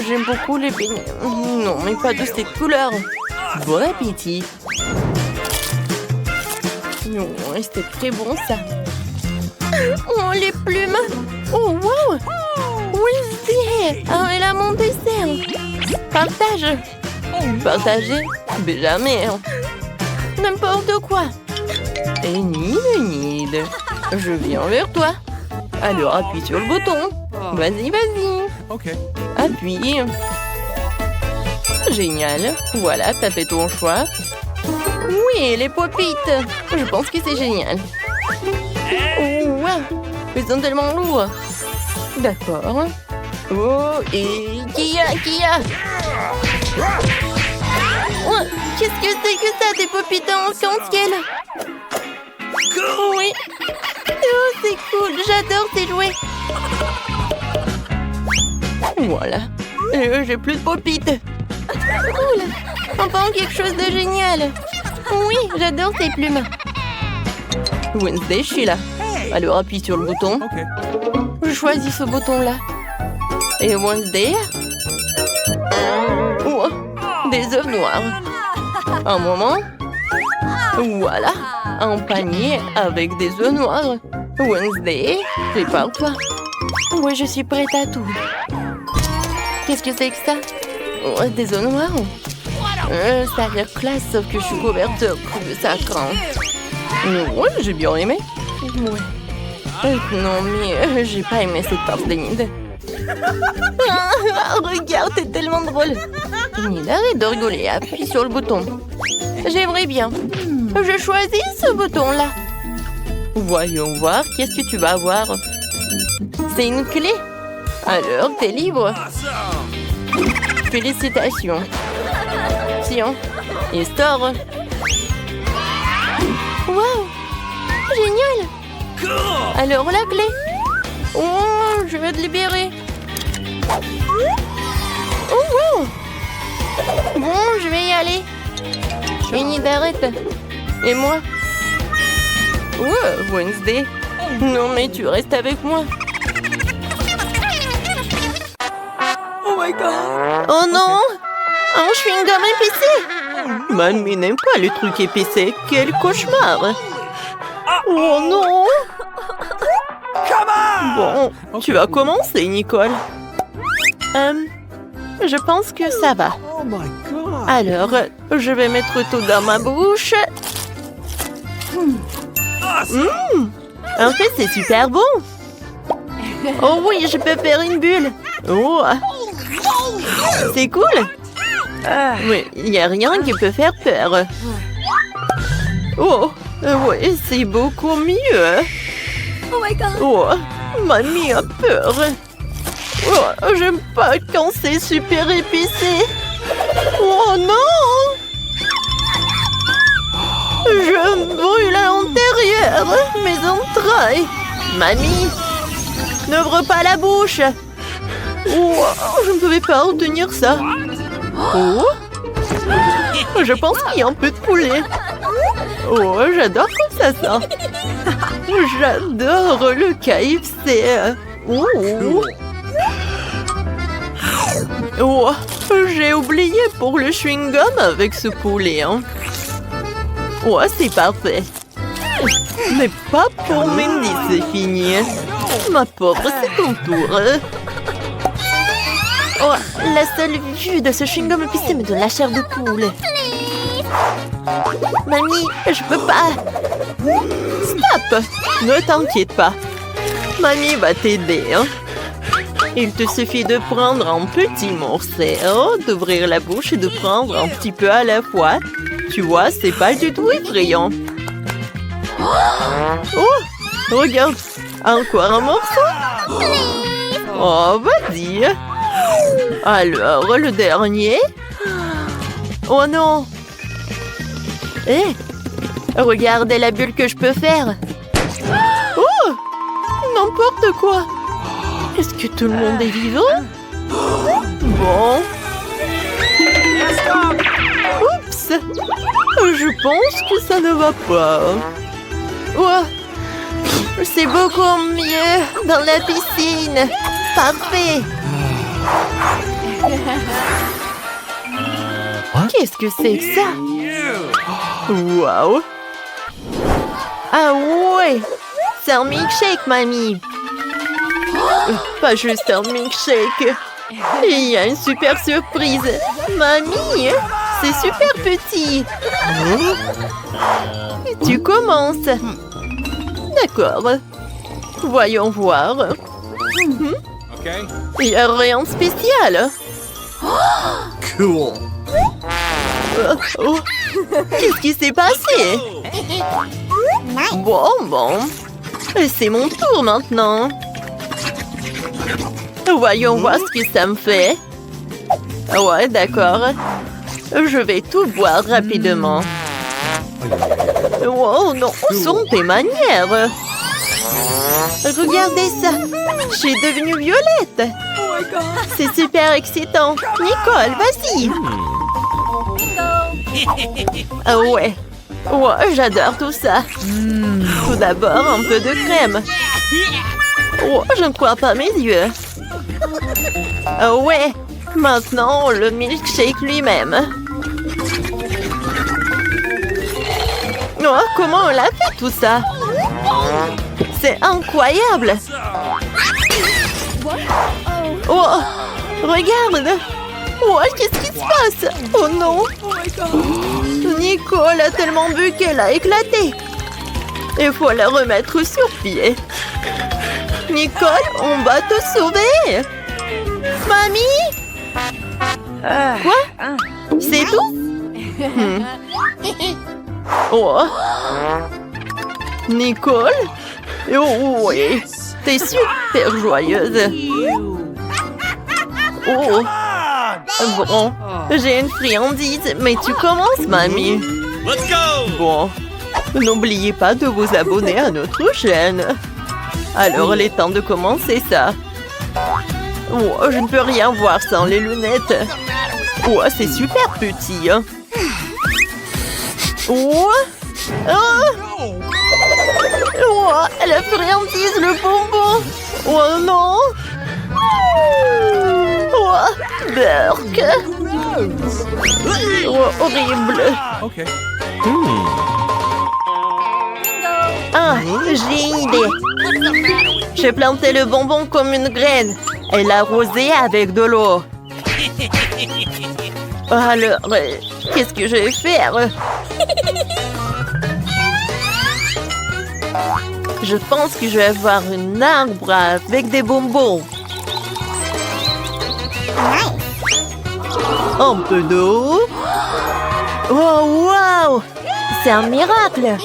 J'aime beaucoup les beignets. Non, mais pas de cette couleur. Bon appétit. Non, c'était très bon ça. Oh, les plumes. Oh, wow. Wednesday. Ah, elle a mon dessert. Partage. Partager? Mais jamais. N'importe quoi. Enid. Je viens vers toi. Alors appuie sur le bouton. Vas-y. OK. Appuie. Génial. Voilà, t'as fait ton choix. Oui, les pop-it. Je pense que c'est génial. Oh, wow. Ils sont tellement lourds. D'accord. Oh, et qui a Oh, qu'est-ce que c'est que ça, des pop-it en arc-en-ciel? Oui. Oh, c'est cool. J'adore ces jouets. Voilà. J'ai plus de pop-it. Cool. Enfin, quelque chose de génial. Oui, j'adore ces plumes. Wednesday, je suis là. Alors, appuie sur le bouton. OK. Je choisis ce bouton-là. Et Wednesday. Oh, des œufs noirs. Un moment. Voilà. Un panier avec des œufs noirs. Wednesday, prépare-toi. Oui, je suis prête à tout. Qu'est-ce que c'est que ça? Oh, des œufs noirs? Ça a l'air classe, sauf que je suis couverte de ça craint. Ouais, j'ai bien aimé. Ouais. Non, mais j'ai pas aimé cette part d'Enid. Regarde, t'es tellement drôle. Enid, arrête de rigoler, appuie sur le bouton. J'aimerais bien. Je choisis ce bouton-là. Voyons voir, qu'est-ce que tu vas avoir? C'est une clé. Alors, t'es libre. Félicitations. Tiens, et store. Wow, génial. Alors, la clé. Oh, je vais te libérer. Oh, wow. Bon, je vais y aller. Enid, arrête. Et moi? Ouais, Wednesday. Non, mais tu restes avec moi. Oh my God. Oh non! Un chewing-gum épicé! Mamie n'aime pas les trucs épicés. Quel cauchemar! Oh non! Bon, tu vas commencer, Nicole. Je pense que ça va. Oh my God. Alors, je vais mettre tout dans ma bouche. En fait, c'est super bon. Oh oui, je peux faire une bulle. Oh, c'est cool. Oui, il n'y a rien qui peut faire peur. Oh, oui, c'est beaucoup mieux. Oh my god. Oh, mamie a peur. Oh, j'aime pas quand c'est super épicé. Oh non! Je me brûle à l'intérieur. Mes entrailles. Mamie, n'ouvre pas la bouche. Oh, je ne pouvais pas retenir ça. Oh, je pense qu'il y a un peu de poulet. Oh, j'adore comme ça sent. J'adore le KFC. Oh, oh, j'ai oublié pour le chewing-gum avec ce poulet. Hein. Oh, c'est parfait. Mais pas pour Mindy, c'est fini. Ma pauvre, c'est ton tour. Oh, la seule vue de ce chewing-gum épicé me donne la chair de poule. Mamie, je peux pas. Stop! Ne t'inquiète pas. Mamie va t'aider. Hein? Il te suffit de prendre un petit morceau, d'ouvrir la bouche et de prendre un petit peu à la fois. Tu vois, c'est pas du tout effrayant. Oh, regarde, encore un morceau. Oh, vas-y. Alors, le dernier. Oh non. Hé, regardez la bulle que je peux faire. Oh, n'importe quoi. Est-ce que tout le monde est vivant? Bon. Oups. Je pense que ça ne va pas. Oh, c'est beaucoup mieux dans la piscine. Parfait. Qu'est-ce que c'est que ça? Wow. Ah ouais. C'est un milkshake, mamie. Pas juste un milkshake. Il y a une super surprise. Mamie, c'est super petit. Tu commences. D'accord. Voyons voir. Okay. Il n'y a rien de spécial. Cool. Oh. Qu'est-ce qui s'est passé? Bon. C'est mon tour maintenant. Voyons voir ce que ça me fait. Ouais, d'accord. Je vais tout boire rapidement. Oh non, où sont tes manières? Regardez ça. J'ai devenu violette. C'est super excitant. Nicole, vas-y. Ah ouais. Ouais, j'adore tout ça. Tout d'abord, un peu de crème. Oh, je ne crois pas mes yeux. Ah ouais. Maintenant, le milkshake lui-même. Oh, comment on l'a fait tout ça? C'est incroyable. Oh, regarde. Oh, qu'est-ce qui se passe? Oh non. Nicole a tellement bu qu'elle a éclaté. Il faut la remettre sur pied. Nicole, on va te sauver. Mamie? Quoi? C'est tout? Oh. Nicole? Oh oui, t'es super joyeuse. Oh. Bon, j'ai une friandise, mais tu commences, mamie. Let's go! Bon, n'oubliez pas de vous abonner à notre chaîne. Alors, il est temps de commencer ça. Oh, je ne peux rien voir sans les lunettes. Oh, c'est super petit. Hein. Oh. Oh. Oh, la friandise, le bonbon. Oh non. Oh, Burk. Oh, horrible. Okay. Ah, j'ai une idée. J'ai planté le bonbon comme une graine et l'arrosé avec de l'eau. Alors, qu'est-ce que je vais faire? Je pense que je vais avoir un arbre avec des bonbons. Un peu d'eau. Oh, wow! C'est un miracle.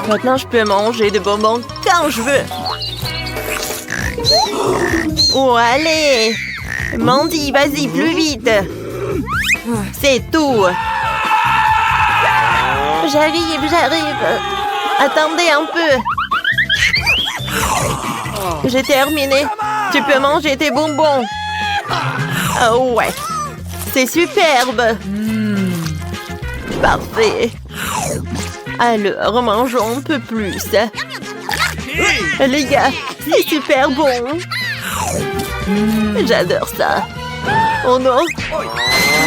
Maintenant, je peux manger des bonbons quand je veux. Oh, allez! Mandy, vas-y, plus vite! C'est tout! J'arrive! Attendez un peu! J'ai terminé! Tu peux manger tes bonbons! Oh ouais! C'est superbe! Parfait! Alors, mangeons un peu plus! Les gars, c'est super bon! J'adore ça! Oh non!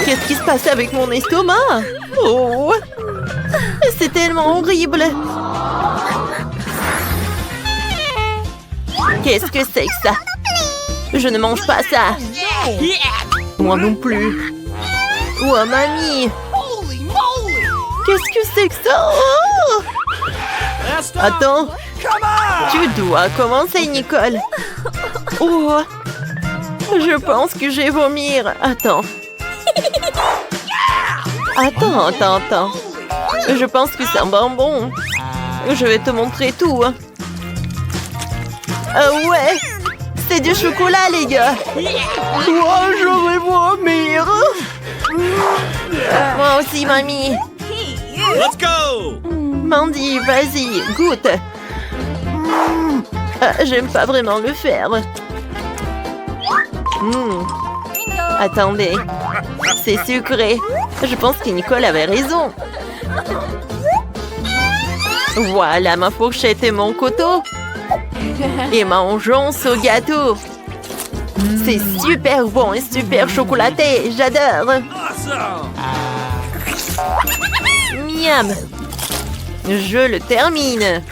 Qu'est-ce qui se passe avec mon estomac? Oh! C'est tellement horrible! Qu'est-ce que c'est que ça? Je ne mange pas ça! Moi non plus! Oh, mamie! Qu'est-ce que c'est que ça? Oh! Attends! Tu dois commencer, Nicole! Oh! Je pense que je vais vomir! Attends! Attends! Je pense que c'est un bonbon! Je vais te montrer tout! Ouais! C'est du chocolat, les gars! Oh, je vais vomir! Moi aussi, mamie! Let's go! Mandy, vas-y, goûte! J'aime pas vraiment le faire. Attendez, c'est sucré. Je pense que Nicole avait raison. Voilà ma fourchette et mon couteau. Et mangeons ce gâteau. C'est super bon et super chocolaté. J'adore. Miam. Je le termine.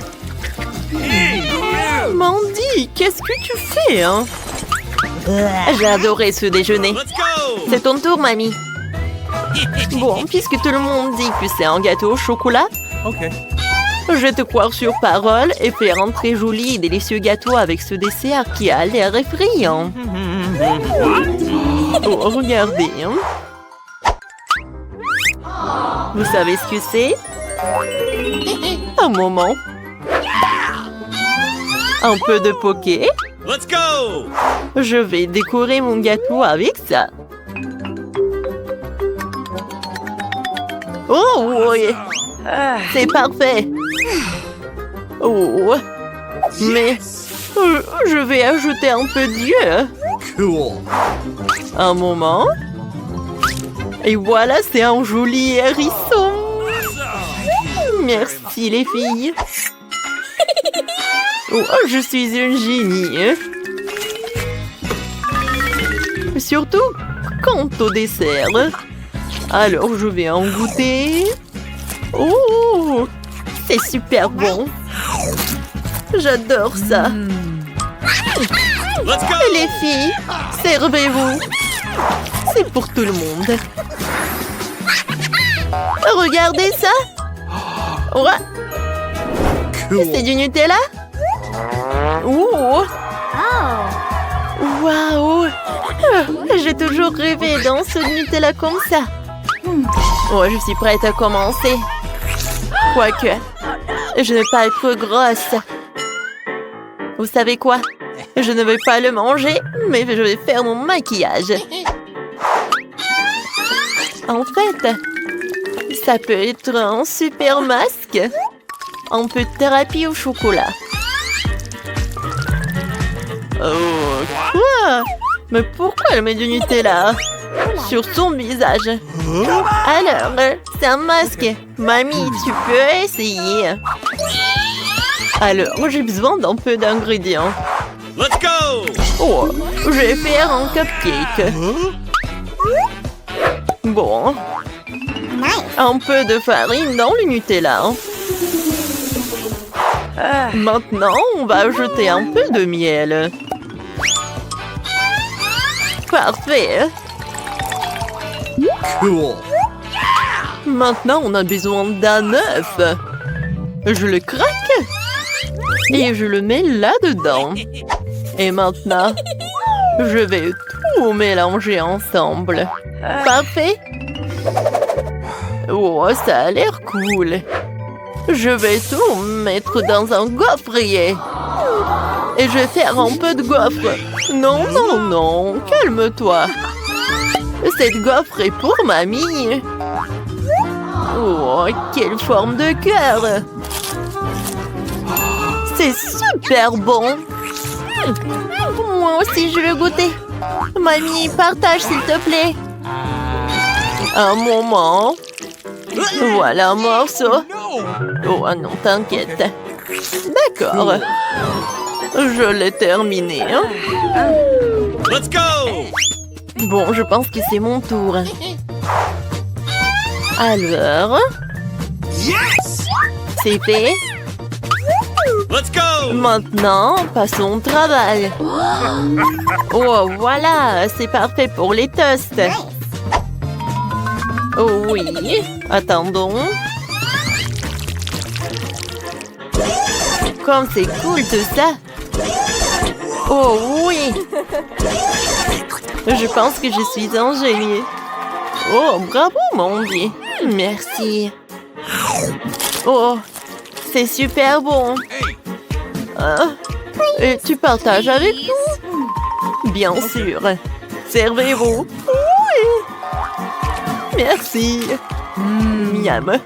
Mandy, qu'est-ce que tu fais, hein? J'ai adoré ce déjeuner. Let's go! C'est ton tour, mamie. Bon, puisque tout le monde dit que c'est un gâteau au chocolat, Okay. je vais te croire sur parole et faire un très joli et délicieux gâteau avec ce dessert qui a l'air effrayant. Oh, regardez. Hein. Vous savez ce que c'est? Un moment. Un peu de poké. Let's go! Je vais décorer mon gâteau avec ça. Oh oui! C'est parfait! Oh! Mais je vais ajouter un peu d'yeux. Cool. Un moment. Et voilà, c'est un joli hérisson. Merci les filles. Oh, je suis une génie. Surtout quant au dessert. Alors, je vais en goûter. Oh, c'est super bon. J'adore ça. Let's go! Les filles, servez-vous. C'est pour tout le monde. Regardez ça. Ouais. Cool. C'est du Nutella. Oh. Waouh. J'ai toujours rêvé d'un seau de Nutella comme ça. Oh, je suis prête à commencer. Quoique, je ne vais pas être grosse. Vous savez quoi? Je ne vais pas le manger, mais je vais faire mon maquillage. En fait, ça peut être un super masque. Un peu de thérapie au chocolat. Oh, quoi? Mais pourquoi elle met du Nutella sur son visage? Alors, c'est un masque. Mamie, tu peux essayer. Alors, j'ai besoin d'un peu d'ingrédients. Let's go! Oh, je vais faire un cupcake. Bon. Un peu de farine dans le Nutella. Maintenant, on va ajouter un peu de miel. Parfait. Cool. Maintenant, on a besoin d'un œuf. Je le craque et je le mets là-dedans. Et maintenant, je vais tout mélanger ensemble. Parfait. Oh, ça a l'air cool. Je vais tout mettre dans un gaufrier. Et je vais faire un peu de gaufre. Non, non, non, calme-toi. Cette gaufre est pour mamie. Oh, quelle forme de cœur. C'est super bon. Moi aussi, je veux goûter. Mamie, partage s'il te plaît. Un moment. Voilà un morceau. Oh non, t'inquiète. D'accord. Je l'ai terminé. Hein? Let's go! Bon, je pense que c'est mon tour. Alors, Yes! c'est fait. Let's go! Maintenant, passons au travail. Oh, voilà, c'est parfait pour les toasts. Oh oui, attendons. Comme c'est cool tout ça. Oh oui. Je pense que je suis un génie. Oh, bravo mon Dieu. Merci. Oh, c'est super bon. Et tu partages avec nous? Bien sûr. Servez-vous. Oui. Merci. Miam.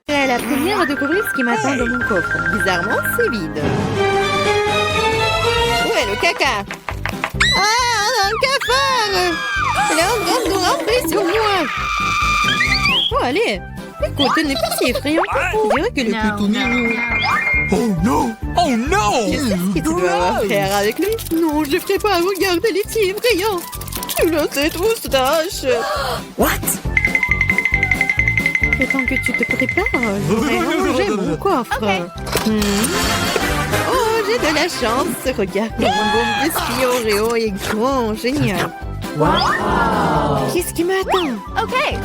C'est la première à découvrir ce qui m'attend dans mon coffre. Bizarrement, c'est vide. Où est le caca? Ah, un cafard! Il est en train de ramper sur moi. Oh, allez. Écoute, elle n'est pas si effrayant. On dirait qu'elle est plutôt mignonne. Oh non! Oh non! Qu'est-ce que tu dois avoir faire avec lui? Non, je ne ferai pas. Regarde, elle est si effrayante. Tu l'as cette moustache. What? Et tant que tu te prépares, je vais ranger mon coffre. Oh, j'ai de la chance. Regarde, mon bon biscuit Oreo est grand, génial. Qu'est-ce qui m'attend? Okay.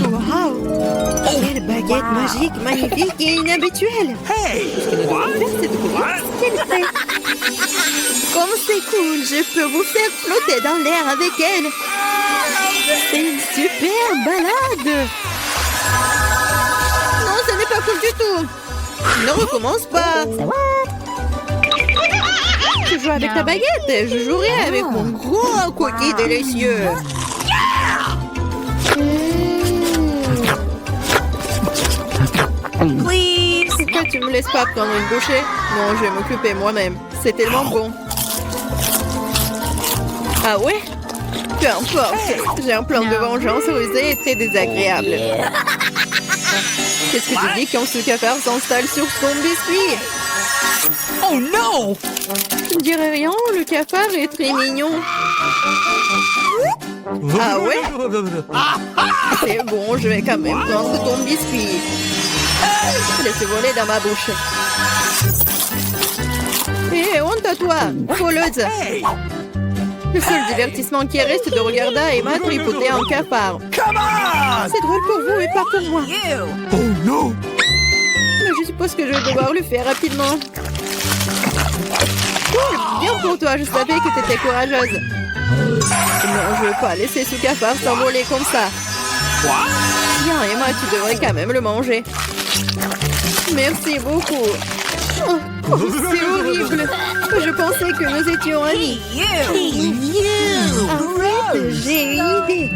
Wow! Quelle baguette magique, magnifique et inhabituelle! Hey! What? C'est de ce qu'elle fait. Comme c'est cool, je peux vous faire flotter dans l'air avec elle. C'est une super balade. Non, ce n'est pas cool du tout. Ne recommence pas. Tu joues avec ta baguette, je jouerai avec mon gros cookie délicieux. Please. Pourquoi tu me laisses pas prendre une bouchée? Non, je vais m'occuper moi-même. C'est tellement bon. Ah ouais? Peu importe. J'ai un plan de vengeance rusé et très désagréable. Qu'est-ce que tu dis quand ce cafard s'installe sur ton biscuit? Oh non! Je ne dirais rien, le cafard est très mignon. Ah ouais? C'est bon, je vais quand même prendre ton biscuit. Laisse voler dans ma bouche. Hé, honte à toi, voleuse! Le seul divertissement qui reste de regarder Emma tripoter un cafard. Come on! C'est drôle pour vous et pas pour moi. Oh non! Mais je suppose que je vais devoir le faire rapidement. Cool, bien pour toi, je savais que tu étais courageuse. Non, je ne veux pas laisser ce cafard s'envoler comme ça. Bien, Emma, tu devrais quand même le manger. Merci beaucoup. Oh, c'est horrible. Je pensais que nous étions amis. Arrête, j'ai une idée.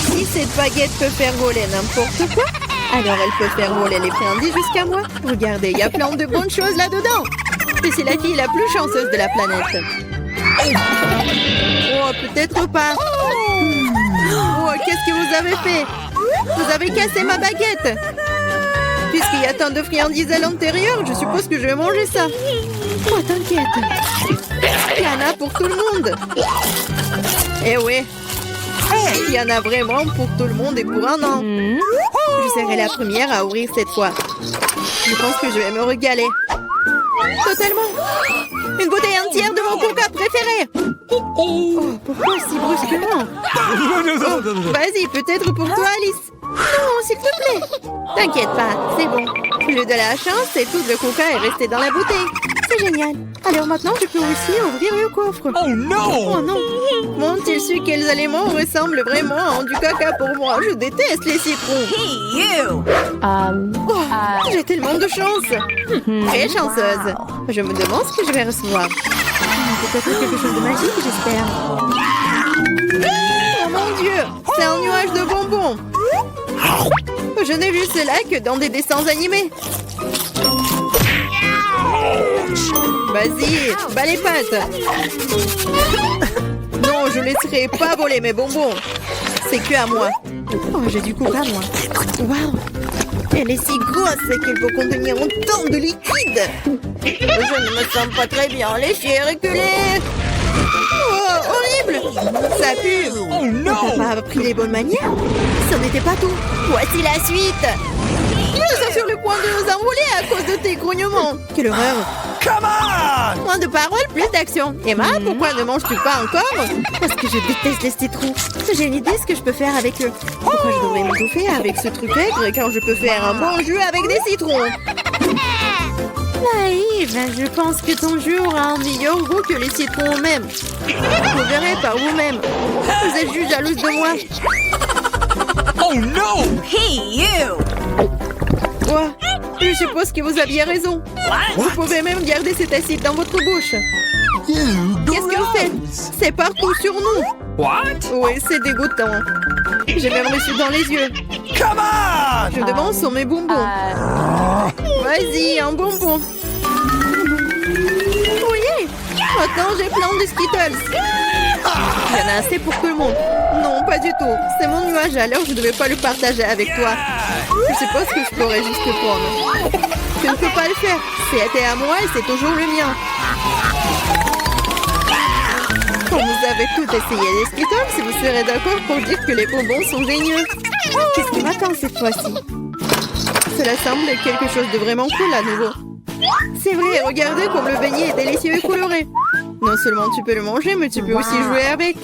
Si cette baguette peut faire voler n'importe quoi, alors elle peut faire voler les friandises jusqu'à moi. Regardez, il y a plein de bonnes choses là-dedans. Je suis la fille la plus chanceuse de la planète. Oh, peut-être pas. Oh, qu'est-ce que vous avez fait? Vous avez cassé ma baguette. Puisqu'il y a tant de friandises à l'intérieur, je suppose que je vais manger ça. Oh, t'inquiète. Il y en a pour tout le monde. Eh oui. Il y en a vraiment pour tout le monde et pour un an. Je serai la première à ouvrir cette fois. Je pense que je vais me régaler. Totalement. Une bouteille entière de mon coca préféré. Oh, pourquoi si brusquement? Oh, vas-y, peut-être pour toi, Alice. Non, s'il te plaît. T'inquiète pas, c'est bon. J'ai eu de la chance et tout le coca est resté dans la bouteille. C'est génial. Alors maintenant, je peux aussi ouvrir le coffre. Oh no! Oh non! M'ont-ils su quels aliments ressemblent vraiment à du caca pour moi? Je déteste les citrons. J'ai tellement de chance. Très chanceuse. Je me demande ce que je vais recevoir. Peut-être quelque chose de magique, j'espère. Oh mon Dieu! C'est un nuage de bonbons. Je n'ai vu cela que dans des dessins animés. Vas-y, bats les pattes. Non, je laisserai pas voler mes bonbons. C'est que à moi. Oh, j'ai du coca, moi. Waouh! Elle est si grosse qu'elle peut contenir autant de liquide. Je ne me sens pas très bien. Les chiens reculés. Oh, horrible! Ça pue. Oh no! T'as pas appris les bonnes manières? Ce n'était pas tout. Voici la suite. Je suis sur le point de nous enrouler à cause de tes grognements. Quelle horreur! Come on! Moins de paroles, plus d'action. Emma, pourquoi ne manges-tu pas encore? Parce que je déteste les citrons. J'ai une idée ce que je peux faire avec eux. Pourquoi je devrais m'étouffer avec ce truc aigre quand je peux faire un bon jus avec des citrons? Naïve, je pense que ton jus aura un meilleur goût que les citrons eux-mêmes. Vous verrez par vous-même. Vous êtes juste jalouse de moi. Oh no! Ouais, je suppose que vous aviez raison. Vous pouvez même garder cet acide dans votre bouche. Qu'est-ce que vous faites? C'est partout sur nous. What? Oui, c'est dégoûtant. J'ai même reçu dans les yeux. Come on! Je demande sur mes bonbons. Vas-y, un bonbon. Oui, maintenant j'ai plein de Skittles. Il y en a assez pour tout le monde. Non, pas du tout. C'est mon nuage, alors je ne devais pas le partager avec toi. Je suppose que je pourrais juste le prendre. Je ne peux pas le faire. C'était à moi et c'est toujours le mien. Quand vous avez tout essayé les Skittles, vous serez d'accord pour dire que les bonbons sont géniaux. Qu'est-ce qui m'attend cette fois-ci? Cela semble quelque chose de vraiment cool à nouveau. C'est vrai, regardez comme le beignet est délicieux et coloré. Non seulement tu peux le manger, mais tu peux aussi jouer avec.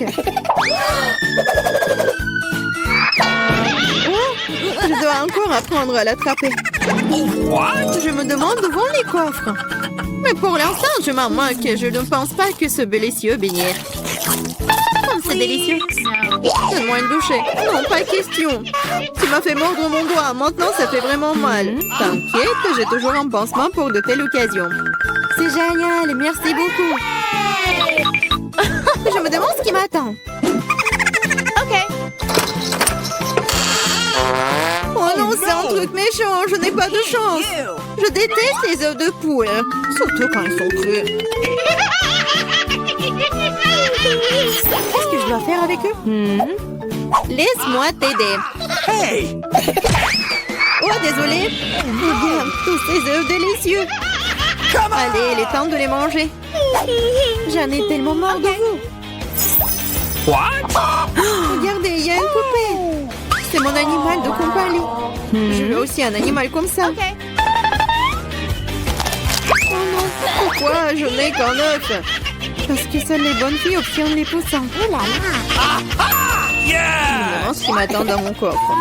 Oh, je dois encore apprendre à l'attraper. Je me demande où vont les coffres. Mais pour l'instant, je m'en moque. Je ne pense pas que ce délicieux beignet. Oh, c'est délicieux. Donne-moi une bouchée. Non, pas question. Tu m'as fait mordre mon doigt. Maintenant, ça fait vraiment mal. T'inquiète, j'ai toujours un pansement pour de telles occasions. C'est génial. Merci beaucoup. Je me demande ce qui m'attend. Oh non, c'est un truc méchant. Je n'ai pas de chance. Je déteste les œufs de poule. Surtout quand ils sont crus. Qu'est-ce que je dois faire avec eux? Laisse-moi t'aider. Hey! Oh, désolé. Regarde, tous ces œufs délicieux. Allez, il est temps de les manger. J'en ai tellement marre de vous. What? Regardez, il y a une poupée. C'est mon animal de compagnie. Je veux aussi un animal comme ça. Oh non, pourquoi je n'ai qu'un œuf? Parce que seules les bonnes filles obtiennent les poussins. Oh là là. Yeah! Je me demande ce qui m'attend dans mon coffre.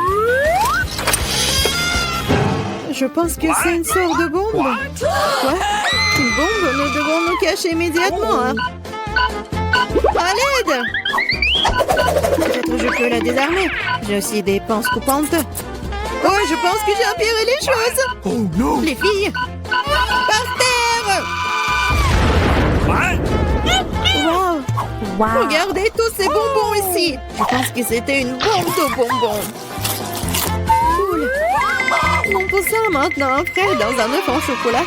Je pense que c'est une sorte de bombe. Quoi? Une bombe? Nous devons nous cacher immédiatement. Hein? À l'aide! Peut-être je peux la désarmer. J'ai aussi des pinces coupantes. Oh, je pense que j'ai empiré les choses. Oh no! Les filles! Par terre! What? Wow! Regardez tous ces bonbons ici! Je pense que c'était une bombe de bonbons. Cool! Mon poussin a maintenant un frère dans un œuf en chocolat.